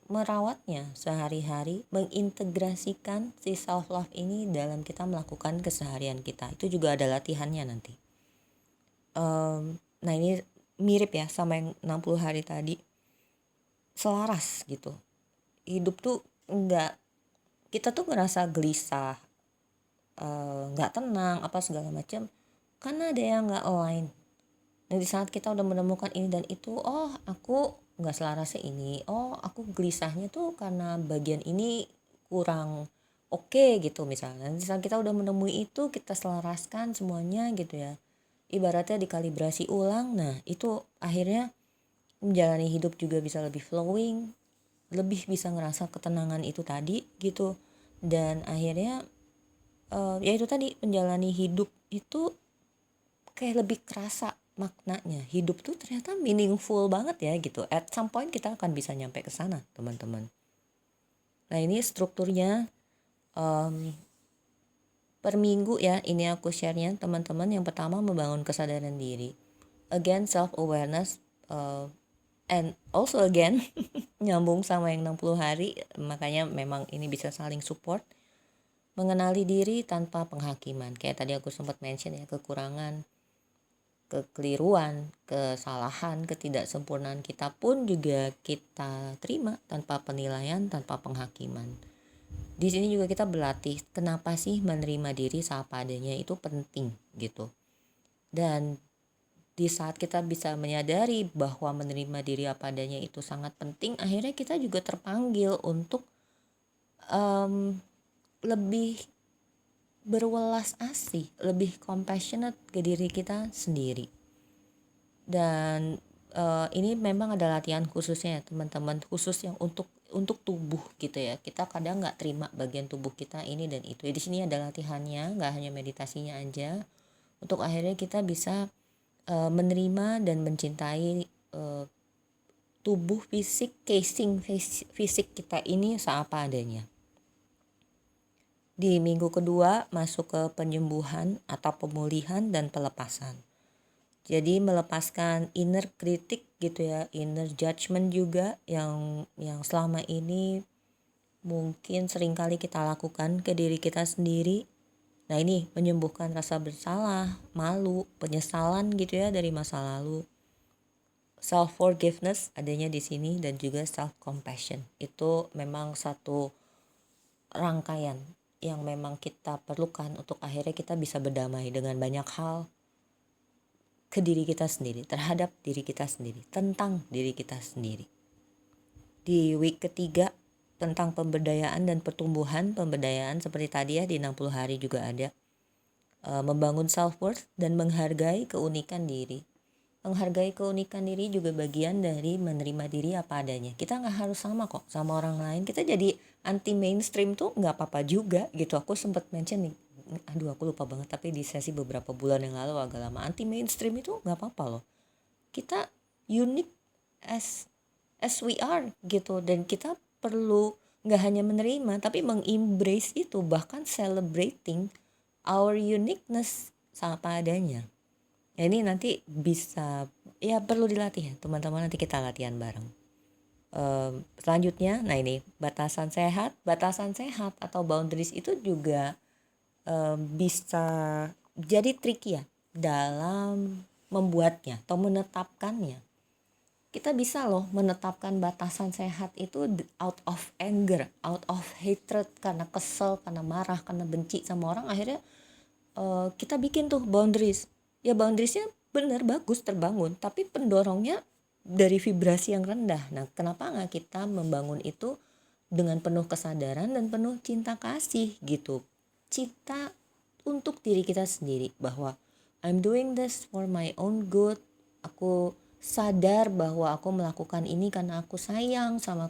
merawatnya sehari-hari, mengintegrasikan si self love ini dalam kita melakukan keseharian kita. Itu juga ada latihannya nanti. Nah ini mirip ya sama yang 60 hari tadi, selaras gitu. Hidup tuh enggak, kita tuh ngerasa gelisah, nggak tenang apa segala macam karena ada yang nggak align. Nah di saat kita udah menemukan ini dan itu, oh aku nggak selarasnya ini, oh aku gelisahnya tuh karena bagian ini kurang oke gitu misalnya. Di saat kita udah menemui itu, kita selaraskan semuanya gitu ya, ibaratnya dikalibrasi ulang. Nah itu akhirnya menjalani hidup juga bisa lebih flowing, lebih bisa ngerasa ketenangan itu tadi gitu. Dan akhirnya ya itu tadi, menjalani hidup itu kayak lebih kerasa maknanya. Hidup tuh ternyata meaningful banget ya gitu. At some point kita akan bisa nyampe ke sana teman-teman. Nah ini strukturnya per minggu ya, ini aku share-nya teman-teman. Yang pertama membangun kesadaran diri, again self awareness, and also again nyambung sama yang 60 hari, makanya memang ini bisa saling support. Mengenali diri tanpa penghakiman, kayak tadi aku sempat mention ya, kekurangan, kekeliruan, kesalahan, ketidaksempurnaan kita pun juga kita terima tanpa penilaian, tanpa penghakiman. Di sini juga kita berlatih kenapa sih menerima diri seapa adanya itu penting gitu. Dan di saat kita bisa menyadari bahwa menerima diri apa adanya itu sangat penting, akhirnya kita juga terpanggil untuk lebih berwelas asih, lebih compassionate ke diri kita sendiri. Dan ini memang ada latihan khususnya ya teman-teman, khusus yang untuk tubuh gitu ya. Kita kadang nggak terima bagian tubuh kita ini dan itu. Di sini ada latihannya, nggak hanya meditasinya aja, untuk akhirnya kita bisa menerima dan mencintai tubuh fisik, casing fisik kita ini seapa adanya. Di minggu kedua masuk ke penyembuhan atau pemulihan dan pelepasan. Jadi melepaskan inner kritik gitu ya, inner judgment juga yang selama ini mungkin seringkali kita lakukan ke diri kita sendiri. Nah ini menyembuhkan rasa bersalah, malu, penyesalan gitu ya dari masa lalu. Self forgiveness adanya di sini, dan juga self compassion. Itu memang satu rangkaian yang memang kita perlukan untuk akhirnya kita bisa berdamai dengan banyak hal, ke diri kita sendiri, terhadap diri kita sendiri, tentang diri kita sendiri. Di week ketiga tentang pemberdayaan dan pertumbuhan, pemberdayaan seperti tadi ya, di 60 hari juga ada membangun self worth dan menghargai keunikan diri. Menghargai keunikan diri juga bagian dari menerima diri apa adanya. Kita nggak harus sama kok sama orang lain. Kita jadi anti mainstream tuh nggak apa-apa juga gitu. Aku sempat mention nih, aduh aku lupa banget, tapi di sesi beberapa bulan yang lalu agak lama, anti mainstream itu nggak apa-apa loh. Kita unique as we are gitu, dan kita perlu nggak hanya menerima tapi mengembrace itu, bahkan celebrating our uniqueness apa adanya. Ya ini nanti bisa, ya perlu dilatih ya teman-teman, nanti kita latihan bareng. Selanjutnya, nah ini batasan sehat atau boundaries itu juga bisa jadi tricky ya dalam membuatnya atau menetapkannya. Kita bisa loh menetapkan batasan sehat itu out of anger, out of hatred, karena kesel, karena marah, karena benci sama orang. Akhirnya kita bikin tuh boundaries. Ya boundariesnya bener bagus terbangun, tapi pendorongnya dari vibrasi yang rendah. Nah, kenapa nggak kita membangun itu dengan penuh kesadaran dan penuh cinta kasih gitu. Cinta untuk diri kita sendiri bahwa I'm doing this for my own good. Aku sadar bahwa aku melakukan ini karena aku sayang sama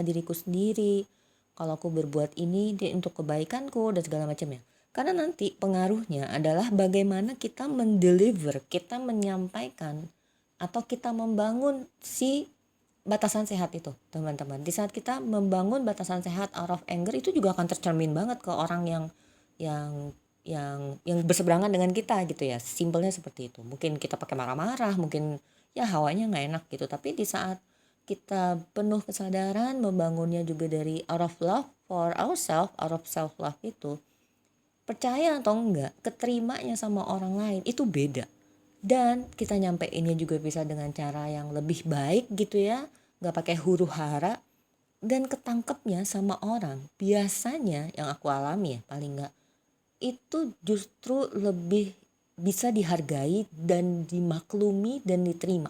diriku sendiri. Kalau aku berbuat ini untuk kebaikanku dan segala macamnya. Karena nanti pengaruhnya adalah bagaimana kita mendeliver, kita menyampaikan atau kita membangun si batasan sehat itu, teman-teman. Di saat kita membangun batasan sehat out of anger, itu juga akan tercermin banget ke orang yang yang berseberangan dengan kita gitu ya. Simpelnya seperti itu. Mungkin kita pakai marah-marah, mungkin ya hawanya nggak enak gitu. Tapi di saat kita penuh kesadaran membangunnya juga dari out of love for ourselves, out of self love itu, percaya atau enggak, keterimanya sama orang lain itu beda. Dan kita nyampeinnya juga bisa dengan cara yang lebih baik gitu ya, nggak pakai huru hara, dan ketangkepnya sama orang. Biasanya yang aku alami ya, paling nggak, itu justru lebih bisa dihargai dan dimaklumi dan diterima.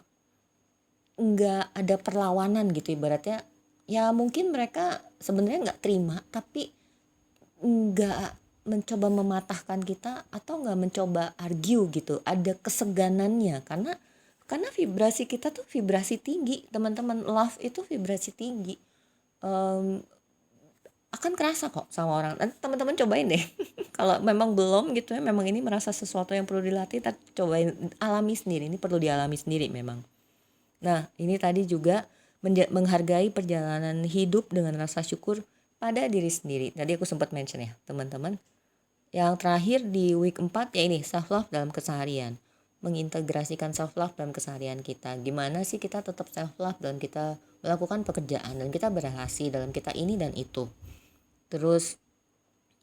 Nggak ada perlawanan gitu ibaratnya. Ya mungkin mereka sebenarnya nggak terima, tapi nggak mencoba mematahkan kita atau nggak mencoba argue gitu. Ada keseganannya karena vibrasi kita tuh vibrasi tinggi, teman-teman. Love itu vibrasi tinggi. Em, akan kerasa kok sama orang. Nanti teman-teman cobain deh. Kalau memang belum gitu ya, memang ini merasa sesuatu yang perlu dilatih, cobain, alami sendiri. Ini perlu dialami sendiri memang. Nah, ini tadi juga menghargai perjalanan hidup dengan rasa syukur pada diri sendiri. Tadi aku sempat mention ya, teman-teman. Yang terakhir di week 4 ya ini, self love dalam keseharian. Mengintegrasikan self love dalam keseharian kita. Gimana sih kita tetap self love dalam kita melakukan pekerjaan dan kita berrelasi dalam kita ini dan itu. Terus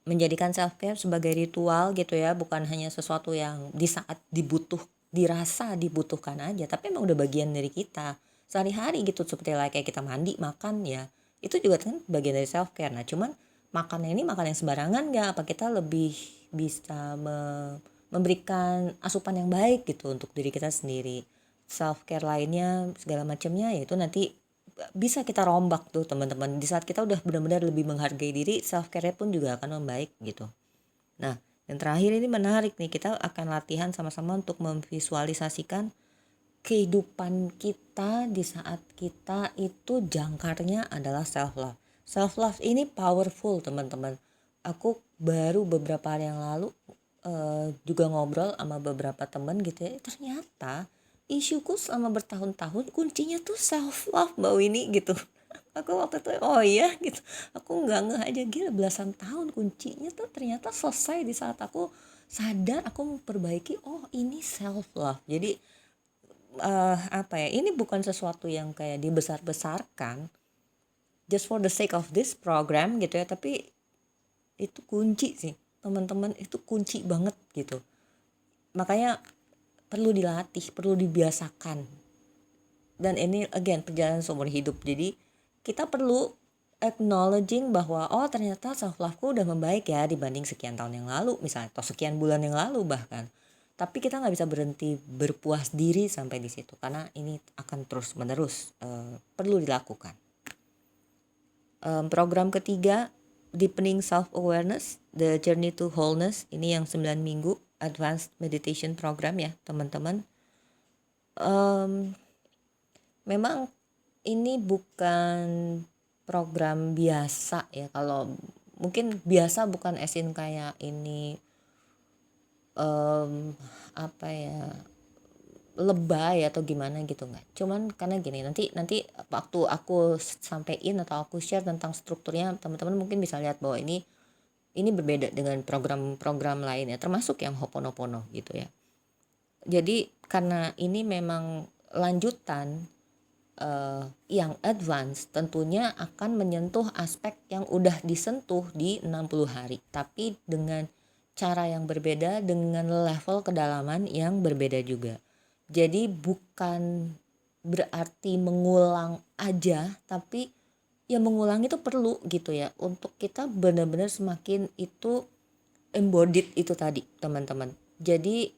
menjadikan self care sebagai ritual gitu ya, bukan hanya sesuatu yang di saat dirasa dibutuhkan aja, tapi emang udah bagian dari kita sehari-hari gitu, seperti kayak kita mandi, makan ya, itu juga kan bagian dari self care. Nah, cuman makannya ini makan yang sembarangan nggak, apa kita lebih bisa memberikan asupan yang baik gitu untuk diri kita sendiri. Self care lainnya segala macamnya yaitu nanti bisa kita rombak tuh teman-teman. Di saat kita udah benar-benar lebih menghargai diri, self care pun juga akan membaik gitu. Nah, yang terakhir ini menarik nih, kita akan latihan sama-sama untuk memvisualisasikan kehidupan kita di saat kita itu jangkarnya adalah self love. Self love ini powerful teman-teman. Aku baru beberapa hari yang lalu juga ngobrol sama beberapa teman gitu ya. Ternyata isuku selama bertahun-tahun kuncinya tuh self love Mbak Winnie gitu. Aku waktu itu oh iya gitu, aku nggak ngeh aja, gila belasan tahun kuncinya tuh ternyata selesai di saat aku sadar aku memperbaiki, oh ini self love. Jadi apa ya, ini bukan sesuatu yang kayak dibesar-besarkan just for the sake of this program gitu ya, tapi itu kunci sih teman-teman, itu kunci banget gitu. Makanya perlu dilatih, perlu dibiasakan. Dan ini again perjalanan seumur hidup. Jadi kita perlu acknowledging bahwa oh ternyata self loveku udah membaik ya dibanding sekian tahun yang lalu misalnya, atau sekian bulan yang lalu bahkan. Tapi kita nggak bisa berhenti berpuas diri sampai di situ, karena ini akan terus menerus perlu dilakukan. Program ketiga, Deepening Self Awareness, The Journey to Wholeness. Ini yang 9 minggu Advanced Meditation Program ya teman-teman. Memang ini bukan program biasa ya. Kalau mungkin biasa bukan esin kayak ini apa ya, lebay atau gimana gitu, nggak. Cuman karena gini, nanti waktu aku sampein atau aku share tentang strukturnya, teman-teman mungkin bisa lihat bahwa ini berbeda dengan program-program lainnya, termasuk yang Ho'oponopono gitu ya. Jadi karena ini memang lanjutan yang advance tentunya akan menyentuh aspek yang udah disentuh di 60 hari, tapi dengan cara yang berbeda, dengan level kedalaman yang berbeda juga. Jadi bukan berarti mengulang aja, tapi ya mengulang itu perlu gitu ya, untuk kita benar-benar semakin itu embodied itu tadi teman-teman. Jadi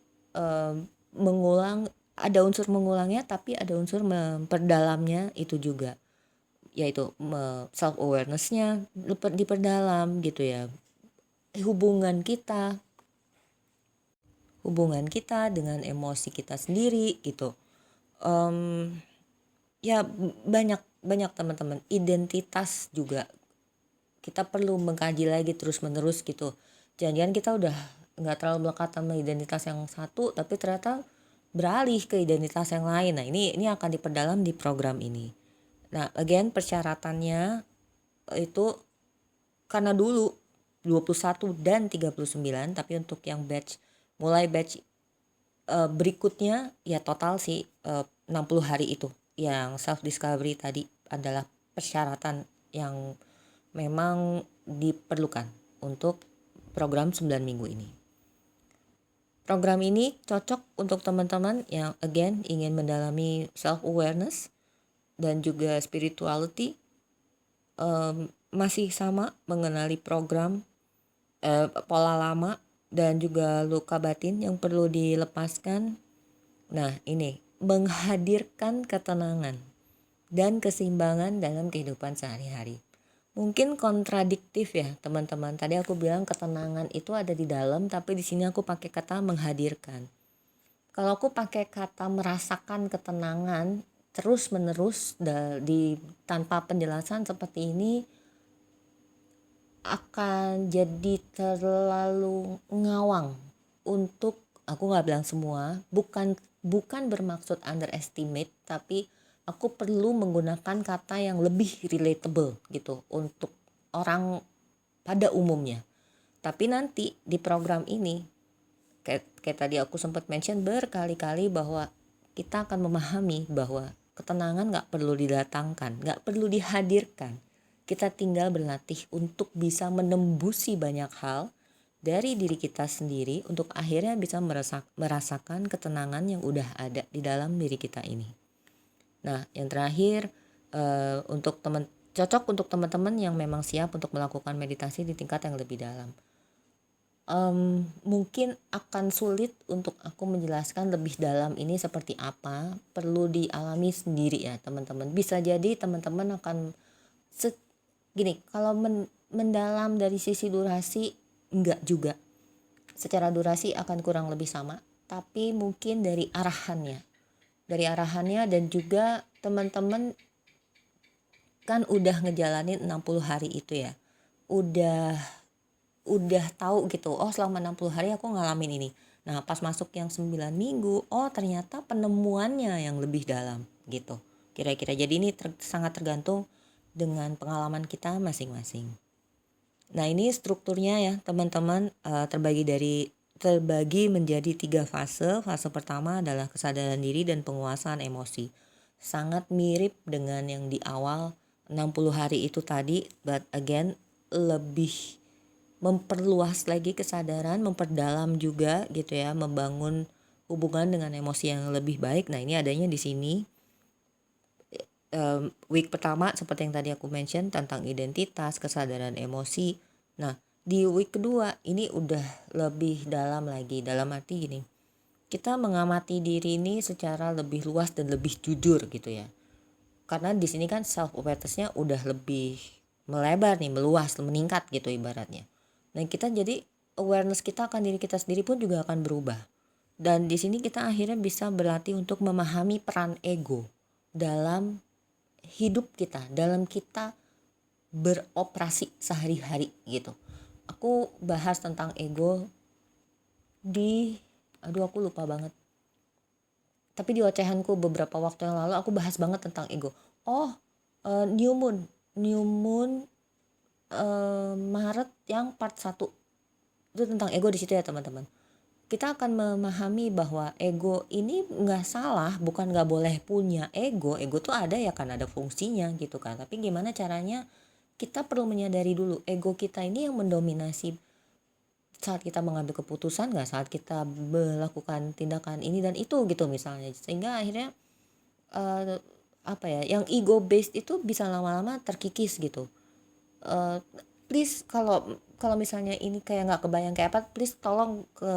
mengulang, ada unsur mengulangnya tapi ada unsur memperdalamnya itu juga, yaitu self awarenessnya diperdalam gitu ya, hubungan dengan emosi kita sendiri gitu. Ya banyak teman-teman, identitas juga kita perlu mengkaji lagi terus menerus gitu. Jangan-jangan kita udah nggak terlalu melekat sama identitas yang satu, tapi ternyata beralih ke identitas yang lain. Nah ini akan diperdalam di program ini. Nah again persyaratannya itu karena dulu 21 dan 39, tapi untuk yang mulai batch berikutnya ya total sih 60 hari itu yang self discovery tadi adalah persyaratan yang memang diperlukan untuk program 9 minggu ini. Program ini cocok untuk teman-teman yang again ingin mendalami self awareness dan juga spirituality, masih sama mengenali program pola lama dan juga luka batin yang perlu dilepaskan. Nah ini menghadirkan ketenangan dan keseimbangan dalam kehidupan sehari-hari. Mungkin kontradiktif ya teman-teman. Tadi aku bilang ketenangan itu ada di dalam, tapi di sini aku pakai kata menghadirkan. Kalau aku pakai kata merasakan ketenangan terus menerus tanpa penjelasan seperti ini, akan jadi terlalu ngawang untuk, aku nggak bilang semua, bukan bermaksud underestimate, tapi aku perlu menggunakan kata yang lebih relatable gitu untuk orang pada umumnya. Tapi nanti di program ini kayak tadi aku sempat mention berkali-kali bahwa kita akan memahami bahwa ketenangan nggak perlu didatangkan, nggak perlu dihadirkan. Kita tinggal berlatih untuk bisa menembusi banyak hal dari diri kita sendiri untuk akhirnya bisa merasakan ketenangan yang udah ada di dalam diri kita ini. Nah, yang terakhir cocok untuk teman-teman yang memang siap untuk melakukan meditasi di tingkat yang lebih dalam. Mungkin akan sulit untuk aku menjelaskan lebih dalam ini seperti apa, perlu dialami sendiri ya teman-teman. Bisa jadi teman-teman akan gini, kalau mendalam dari sisi durasi enggak juga. Secara durasi akan kurang lebih sama, tapi mungkin dari arahannya dan juga teman-teman kan udah ngejalanin 60 hari itu ya. Udah tahu gitu, oh selama 60 hari aku ngalamin ini. Nah pas masuk yang 9 minggu, oh ternyata penemuannya yang lebih dalam gitu kira-kira. Jadi ini sangat tergantung dengan pengalaman kita masing-masing. Nah ini strukturnya ya teman-teman, terbagi menjadi 3 fase. Fase pertama adalah kesadaran diri dan penguasaan emosi. Sangat mirip dengan yang di awal 60 hari itu tadi, but again lebih memperluas lagi kesadaran, memperdalam juga gitu ya, membangun hubungan dengan emosi yang lebih baik. Nah ini adanya di sini. Week pertama seperti yang tadi aku mention tentang identitas, kesadaran emosi. Nah di week kedua ini udah lebih dalam lagi, dalam arti gini, kita mengamati diri ini secara lebih luas dan lebih jujur gitu ya. Karena di sini kan self awareness-nya udah lebih melebar nih, meluas, meningkat gitu ibaratnya. Nah kita jadi awareness kita akan diri kita sendiri pun juga akan berubah. Dan di sini kita akhirnya bisa berlatih untuk memahami peran ego dalam hidup kita, dalam kita beroperasi sehari-hari gitu. Aku bahas tentang ego aku lupa banget. Tapi di ocehanku beberapa waktu yang lalu aku bahas banget tentang ego. New Moon Maret yang part 1 itu tentang ego di situ ya teman-teman. kita akan memahami bahwa ego ini nggak salah, bukan nggak boleh punya ego. Ego tuh ada ya kan, ada fungsinya gitu kan. Tapi gimana caranya, kita perlu menyadari dulu ego kita ini yang mendominasi saat kita mengambil keputusan nggak, saat kita melakukan tindakan ini dan itu gitu misalnya. Sehingga akhirnya apa ya, yang ego based itu bisa lama-lama terkikis gitu. uh, Please, kalau kalau misalnya ini kayak nggak kebayang kayak apa, please tolong ke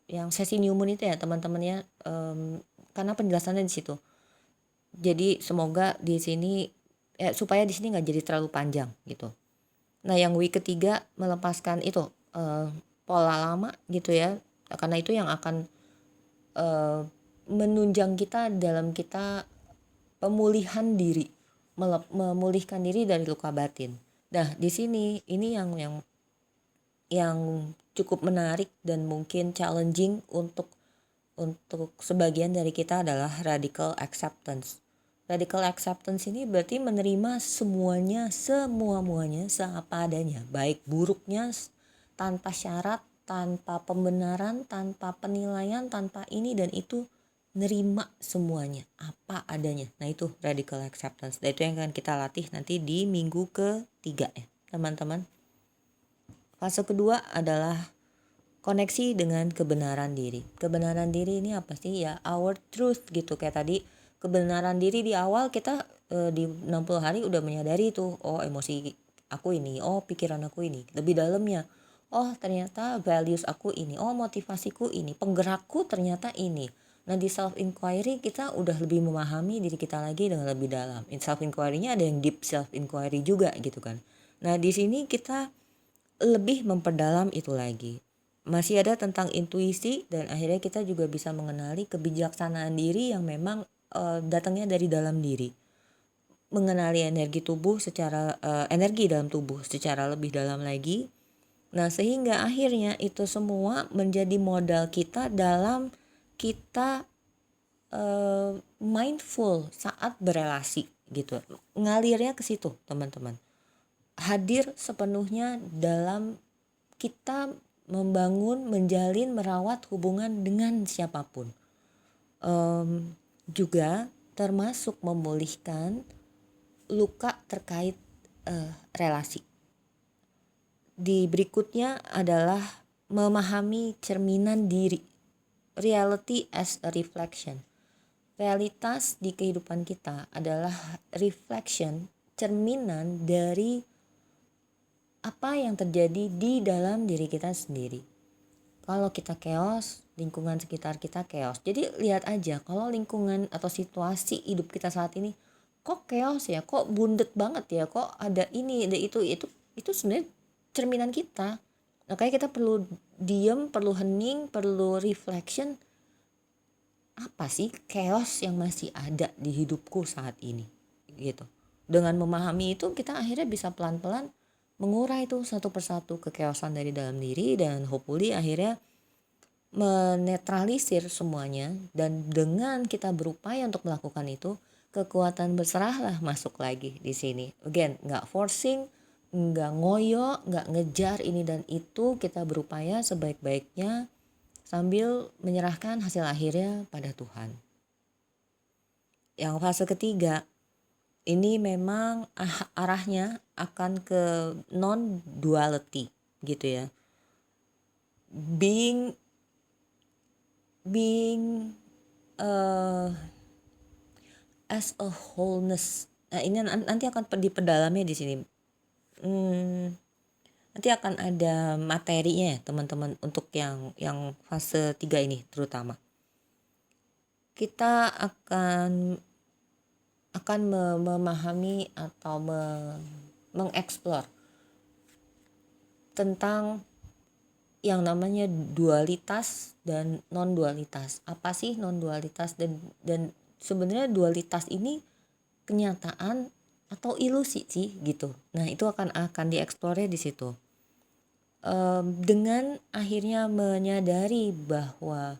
yang sesi New Moon itu ya teman-temannya, karena penjelasannya di situ. Jadi semoga di sini supaya di sini nggak jadi terlalu panjang gitu. Nah, yang week ketiga melepaskan itu pola lama gitu ya, karena itu yang akan uh, menunjang kita dalam kita pemulihan diri, memulihkan diri dari luka batin. Nah, di sini ini yang cukup menarik dan mungkin challenging untuk sebagian dari kita adalah radical acceptance. Radical acceptance ini berarti menerima semuanya, semua-muanya seapa adanya, baik buruknya, tanpa syarat, tanpa pembenaran, tanpa penilaian, tanpa ini dan itu, nerima semuanya apa adanya. Nah, itu radical acceptance. Dan itu yang akan kita latih nanti di minggu ketiga ya teman-teman. Fase kedua adalah koneksi dengan kebenaran diri. Kebenaran diri ini apa sih ya? Our truth gitu. Kayak tadi kebenaran diri di awal kita di 60 hari udah menyadari tuh, oh emosi aku ini, oh pikiran aku ini. Lebih dalamnya, oh ternyata values aku ini, oh motivasiku ini, penggerakku ternyata ini. Nah, di self inquiry kita udah lebih memahami diri kita lagi dengan lebih dalam. In self inquiry-nya ada yang deep self inquiry juga gitu kan. Nah, di sini kita lebih memperdalam itu lagi. Masih ada tentang intuisi dan akhirnya kita juga bisa mengenali kebijaksanaan diri yang memang datangnya dari dalam diri. Mengenali energi tubuh secara energi dalam tubuh secara lebih dalam lagi. Nah, sehingga akhirnya itu semua menjadi modal kita dalam kita mindful saat berelasi gitu. Ngalirnya ke situ, teman-teman. Hadir sepenuhnya dalam kita membangun, menjalin, merawat hubungan dengan siapapun. Juga termasuk memulihkan luka terkait relasi. Di berikutnya adalah memahami cerminan diri. Reality as a reflection. Realitas di kehidupan kita adalah reflection, cerminan dari apa yang terjadi di dalam diri kita sendiri. Kalau kita chaos, lingkungan sekitar kita chaos. Jadi lihat aja, kalau lingkungan atau situasi hidup kita saat ini kok chaos ya, kok bundet banget ya, kok ada ini, ada itu sebenarnya cerminan kita. Makanya kita perlu diem, perlu hening, perlu reflection. Apa sih chaos yang masih ada di hidupku saat ini? Gitu. Dengan memahami itu, kita akhirnya bisa pelan-pelan mengurai itu satu persatu kekeosan dari dalam diri dan hopefully akhirnya menetralisir semuanya. Dan dengan kita berupaya untuk melakukan itu, kekuatan berserahlah masuk lagi di sini. Again, nggak forcing, nggak ngoyo, nggak ngejar ini dan itu, kita berupaya sebaik-baiknya sambil menyerahkan hasil akhirnya pada Tuhan. Yang fase ketiga ini memang arahnya akan ke non duality gitu ya. Being as a wholeness. Nah, ini nanti akan diperdalamnya di sini. Nanti akan ada materinya ya teman-teman untuk yang fase 3 ini terutama. Kita akan memahami atau mengeksplor tentang yang namanya dualitas dan non dualitas. Apa sih non dualitas dan sebenarnya dualitas ini kenyataan atau ilusi sih gitu. Nah, itu akan dieksplornya di situ. Dengan akhirnya menyadari bahwa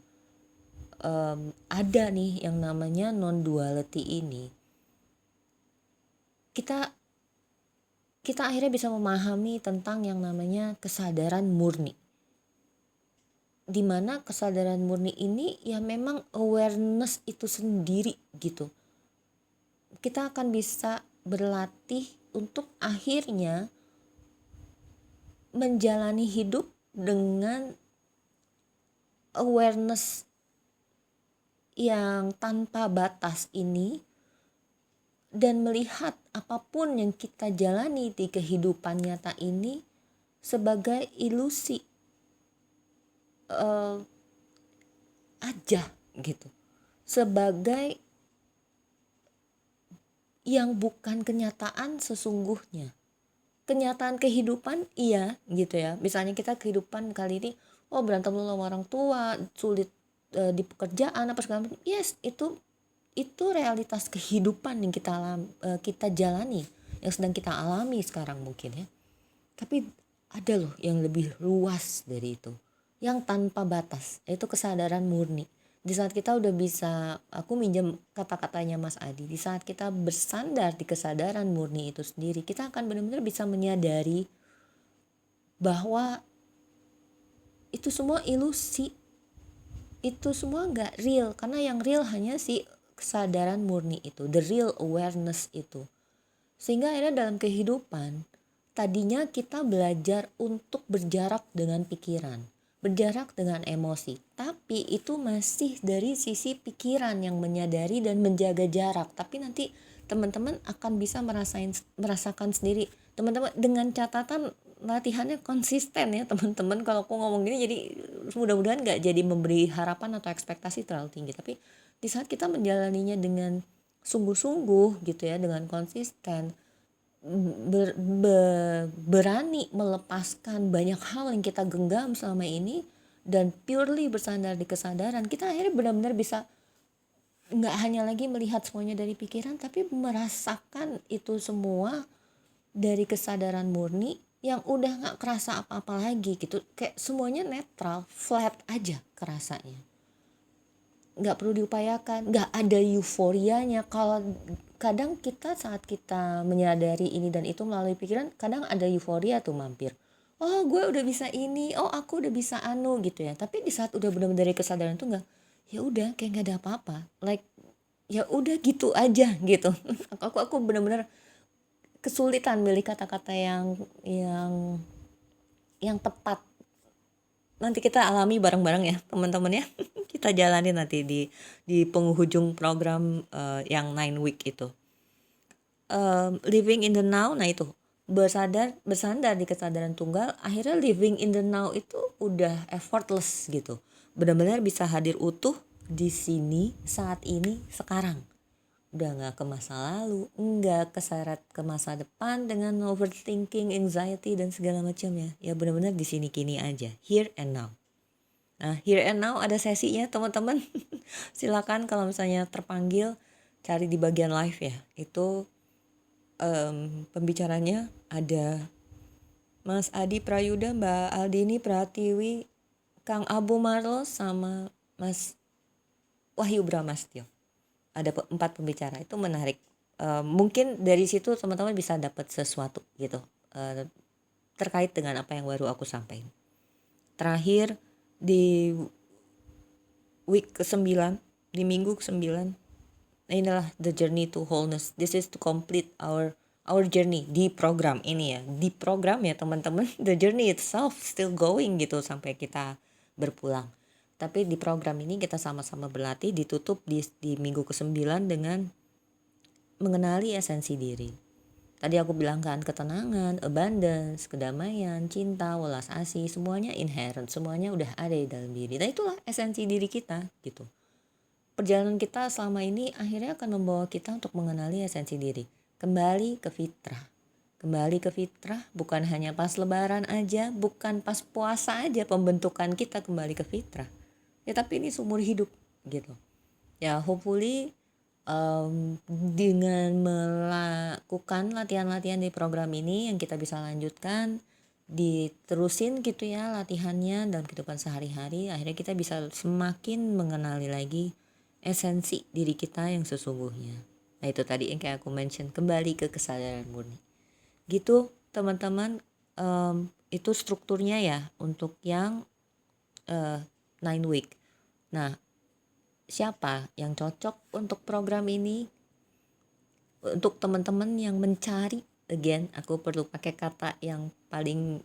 ada nih yang namanya non duality ini, kita akhirnya bisa memahami tentang yang namanya kesadaran murni. dimana kesadaran murni ini ya memang awareness itu sendiri gitu. Kita akan bisa berlatih untuk akhirnya menjalani hidup dengan awareness yang tanpa batas ini, dan melihat apapun yang kita jalani di kehidupan nyata ini sebagai ilusi aja gitu, sebagai yang bukan kenyataan sesungguhnya. Kenyataan kehidupan iya gitu ya, misalnya kita kehidupan kali ini berantem sama orang tua, sulit di pekerjaan apa segala macam, yes, itu realitas kehidupan yang kita jalani, yang sedang kita alami sekarang mungkin ya. Tapi ada loh yang lebih luas dari itu, yang tanpa batas, yaitu kesadaran murni. Di saat kita udah bisa, aku minjem kata-katanya Mas Adi, di saat kita bersandar di kesadaran murni itu sendiri, kita akan benar-benar bisa menyadari bahwa itu semua ilusi, itu semua gak real, karena yang real hanya si kesadaran murni itu, the real awareness itu. Sehingga akhirnya dalam kehidupan, tadinya kita belajar untuk berjarak dengan pikiran, berjarak dengan emosi, tapi itu masih dari sisi pikiran yang menyadari dan menjaga jarak. Tapi nanti teman-teman akan bisa merasakan sendiri, teman-teman, dengan catatan latihannya konsisten ya teman-teman. Kalau aku ngomong gini jadi mudah-mudahan gak jadi memberi harapan atau ekspektasi terlalu tinggi, tapi di saat kita menjalaninya dengan sungguh-sungguh gitu ya, dengan konsisten, berani melepaskan banyak hal yang kita genggam selama ini dan purely bersandar di kesadaran, kita akhirnya benar-benar bisa nggak hanya lagi melihat semuanya dari pikiran, tapi merasakan itu semua dari kesadaran murni yang udah nggak kerasa apa-apa lagi gitu, kayak semuanya netral, flat aja kerasanya, nggak perlu diupayakan, nggak ada euforianya. Kalau kadang kita saat kita menyadari ini dan itu melalui pikiran, kadang ada euforia tuh mampir, gue udah bisa ini, aku udah bisa anu gitu ya. Tapi di saat udah benar-benar dari kesadaran tuh nggak, ya udah kayak nggak ada apa-apa, like ya udah gitu aja gitu. aku benar-benar kesulitan milih kata-kata yang tepat. Nanti kita alami bareng-bareng ya teman-teman ya. Kita jalani nanti di penghujung program yang 9 week itu. Living in the now, nah itu bersandar di kesadaran tunggal, akhirnya living in the now itu udah effortless gitu, benar-benar bisa hadir utuh di sini saat ini sekarang, udah nggak ke masa lalu, nggak keseret ke masa depan dengan overthinking, anxiety dan segala macam ya benar-benar di sini kini aja, here and now. Nah, here and now ada sesinya teman-teman. Silakan kalau misalnya terpanggil, cari di bagian live ya, itu pembicaranya ada Mas Adi Prayuda, Mbak Aldini Pratiwi, Kang Abu Marlo, sama Mas Wahyu Bramastyo. Ada 4 pembicara, itu menarik. Mungkin dari situ teman-teman bisa dapat sesuatu gitu terkait dengan apa yang baru aku sampaikan. Terakhir di week ke-9, di minggu ke-9, inilah the journey to wholeness. This is to complete our journey di program ini ya. Di program ya teman-teman, the journey itself still going gitu sampai kita berpulang. Tapi di program ini kita sama-sama berlatih, ditutup di minggu ke-9 dengan mengenali esensi diri. Tadi aku bilang kan, ketenangan, abundance, kedamaian, cinta, welas asih, semuanya inherent, semuanya udah ada di dalam diri. Nah itulah esensi diri kita gitu. Perjalanan kita selama ini akhirnya akan membawa kita untuk mengenali esensi diri. Kembali ke fitrah. Kembali ke fitrah bukan hanya pas lebaran aja, bukan pas puasa aja pembentukan kita kembali ke fitrah. Ya tapi ini seumur hidup gitu. Ya hopefully dengan melakukan latihan-latihan di program ini yang kita bisa lanjutkan, diterusin gitu ya latihannya dalam kehidupan sehari-hari, akhirnya kita bisa semakin mengenali lagi esensi diri kita yang sesungguhnya. Nah itu tadi yang kayak aku mention, kembali ke kesadaran murni gitu teman-teman. Itu strukturnya ya untuk yang 9 week. Nah, siapa yang cocok untuk program ini? Untuk teman-teman yang mencari, again aku perlu pakai kata yang paling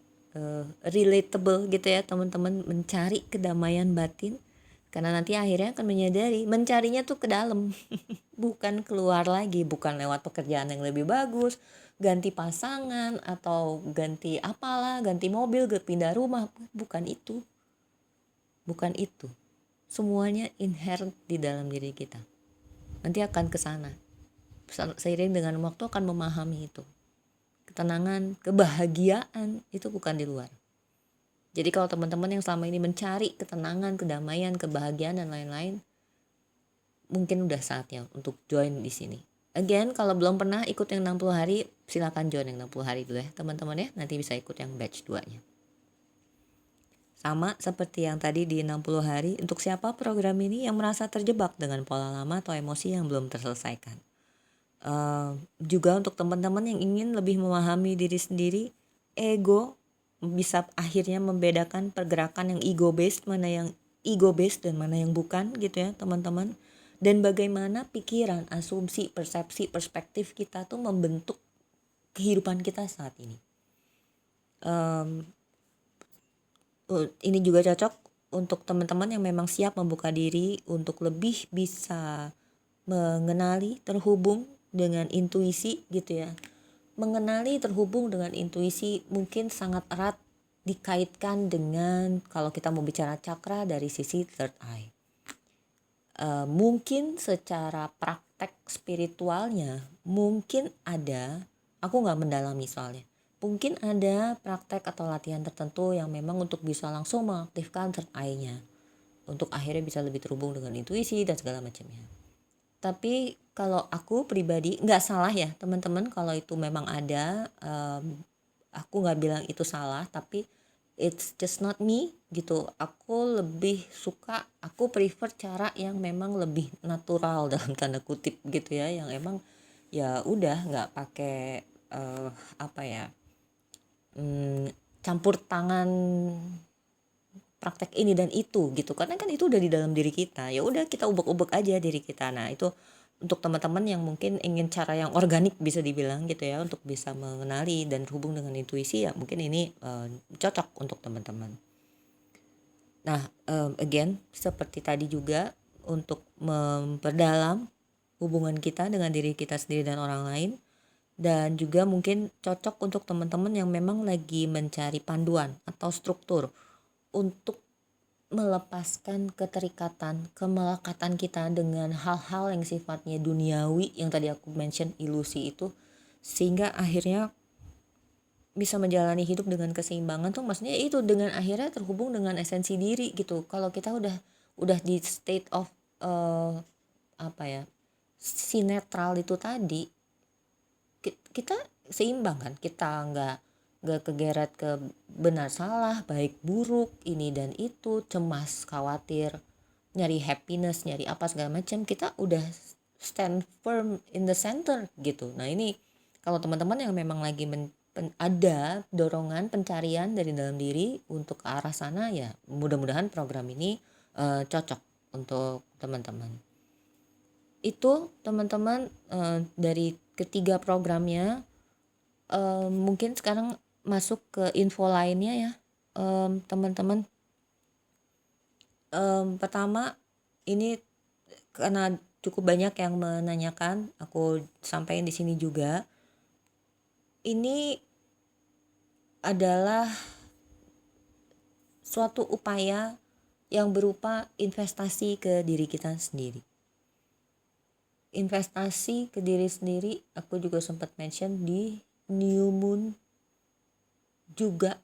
relatable gitu ya, teman-teman mencari kedamaian batin, karena nanti akhirnya akan menyadari mencarinya tuh ke dalam bukan keluar lagi, bukan lewat pekerjaan yang lebih bagus, ganti pasangan atau ganti apalah, ganti mobil, pindah rumah, bukan itu. Bukan itu. Semuanya inherent di dalam diri kita. Nanti akan ke sana. Seiring dengan waktu akan memahami itu. Ketenangan, kebahagiaan itu bukan di luar. Jadi kalau teman-teman yang selama ini mencari ketenangan, kedamaian, kebahagiaan dan lain-lain, mungkin udah saatnya untuk join di sini. Again, kalau belum pernah ikut yang 60 hari, silakan join yang 60 hari dulu ya teman-teman ya. Nanti bisa ikut yang batch 2-nya. Sama seperti yang tadi di 60 hari, untuk siapa program ini yang merasa terjebak dengan pola lama atau emosi yang belum terselesaikan. Juga untuk teman-teman yang ingin lebih memahami diri sendiri, ego bisa akhirnya membedakan pergerakan yang ego based, mana yang ego based dan mana yang bukan gitu ya teman-teman. Dan bagaimana pikiran, asumsi, persepsi, perspektif kita tuh membentuk kehidupan kita saat ini. Ini juga cocok untuk teman-teman yang memang siap membuka diri untuk lebih bisa mengenali, terhubung dengan intuisi gitu ya. Mengenali, terhubung dengan intuisi mungkin sangat erat dikaitkan dengan kalau kita mau bicara cakra dari sisi third eye. Mungkin secara praktek spiritualnya mungkin ada, aku nggak mendalami soalnya, mungkin ada praktek atau latihan tertentu yang memang untuk bisa langsung mengaktifkan third eye-nya untuk akhirnya bisa lebih terhubung dengan intuisi dan segala macamnya. Tapi kalau aku pribadi nggak salah ya teman-teman, kalau itu memang ada, aku nggak bilang itu salah, tapi it's just not me gitu. Aku lebih suka, aku prefer cara yang memang lebih natural dalam tanda kutip gitu ya, yang emang ya udah nggak pakai campur tangan praktek ini dan itu gitu, karena kan itu udah di dalam diri kita, ya udah kita ubek-ubek aja diri kita. Nah itu untuk teman-teman yang mungkin ingin cara yang organik bisa dibilang gitu ya, untuk bisa mengenali dan terhubung dengan intuisi, ya mungkin ini cocok untuk teman-teman. Nah again seperti tadi juga, untuk memperdalam hubungan kita dengan diri kita sendiri dan orang lain, dan juga mungkin cocok untuk teman-teman yang memang lagi mencari panduan atau struktur untuk melepaskan keterikatan, kemelekatan kita dengan hal-hal yang sifatnya duniawi yang tadi aku mention, ilusi itu, sehingga akhirnya bisa menjalani hidup dengan keseimbangan tuh, maksudnya itu dengan akhirnya terhubung dengan esensi diri gitu. Kalau kita udah di state of si netral itu tadi, kita seimbang kan, kita nggak kegeret ke benar salah, baik buruk, ini dan itu, cemas, khawatir, nyari happiness, nyari apa segala macam, kita udah stand firm in the center gitu. Nah ini kalau teman-teman yang memang lagi ada dorongan pencarian dari dalam diri untuk ke arah sana, ya mudah-mudahan program ini cocok untuk teman-teman. Itu teman-teman dari ketiga programnya. Mungkin sekarang masuk ke info lainnya ya teman-teman. Pertama, ini karena cukup banyak yang menanyakan, aku sampaikan di sini juga. Ini adalah suatu upaya yang berupa investasi ke diri kita sendiri. Investasi ke diri sendiri, aku juga sempat mention di New Moon juga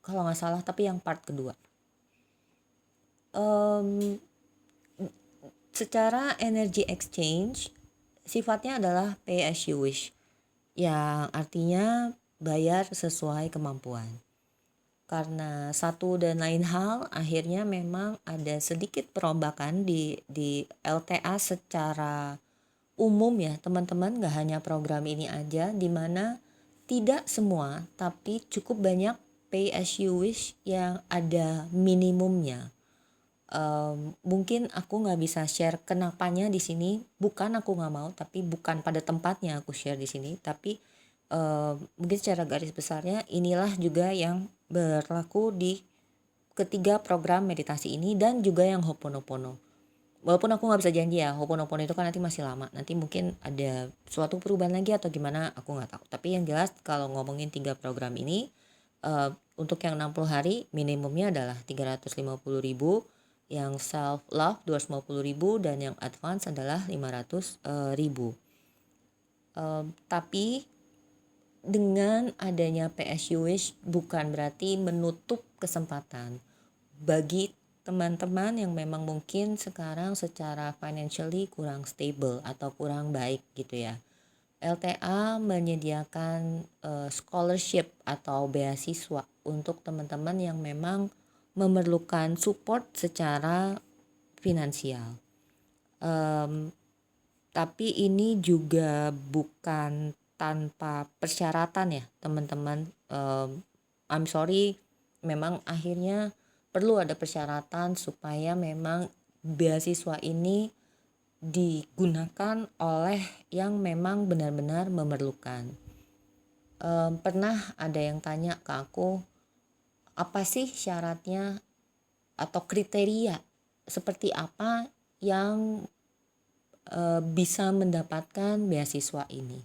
kalau nggak salah, tapi yang part kedua. Secara energy exchange sifatnya adalah pay as you wish, yang artinya bayar sesuai kemampuan. Karena satu dan lain hal akhirnya memang ada sedikit perombakan di LTA secara umum ya teman-teman, gak hanya program ini aja, dimana tidak semua tapi cukup banyak pay as you wish yang ada minimumnya. Mungkin aku nggak bisa share kenapanya di sini, bukan aku nggak mau, tapi bukan pada tempatnya aku share di sini, tapi mungkin secara garis besarnya inilah juga yang berlaku di ketiga program meditasi ini dan juga yang Ho'oponopono. Walaupun aku nggak bisa janji ya, Ho'oponopono itu kan nanti masih lama, nanti mungkin ada suatu perubahan lagi atau gimana aku nggak tahu. Tapi yang jelas kalau ngomongin 3 program ini, untuk yang 60 hari minimumnya adalah 350.000, yang self love 250.000, dan yang advance adalah 500.000. Tapi dengan adanya PSU Wish bukan berarti menutup kesempatan bagi teman-teman yang memang mungkin sekarang secara financially kurang stable atau kurang baik gitu ya. LTA menyediakan scholarship atau beasiswa untuk teman-teman yang memang memerlukan support secara finansial. Tapi ini juga bukan tanpa persyaratan ya teman-teman. I'm sorry, memang akhirnya perlu ada persyaratan supaya memang beasiswa ini digunakan oleh yang memang benar-benar memerlukan. Pernah ada yang tanya ke aku, apa sih syaratnya atau kriteria seperti apa yang bisa mendapatkan beasiswa ini.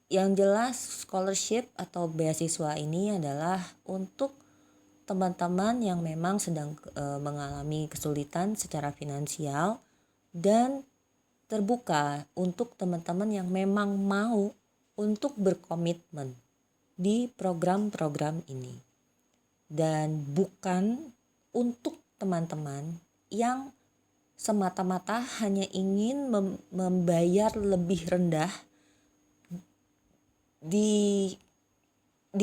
Yang jelas scholarship atau beasiswa ini adalah untuk teman-teman yang memang sedang mengalami kesulitan secara finansial dan terbuka untuk teman-teman yang memang mau untuk berkomitmen di program-program ini. Dan bukan untuk teman-teman yang semata-mata hanya ingin membayar lebih rendah di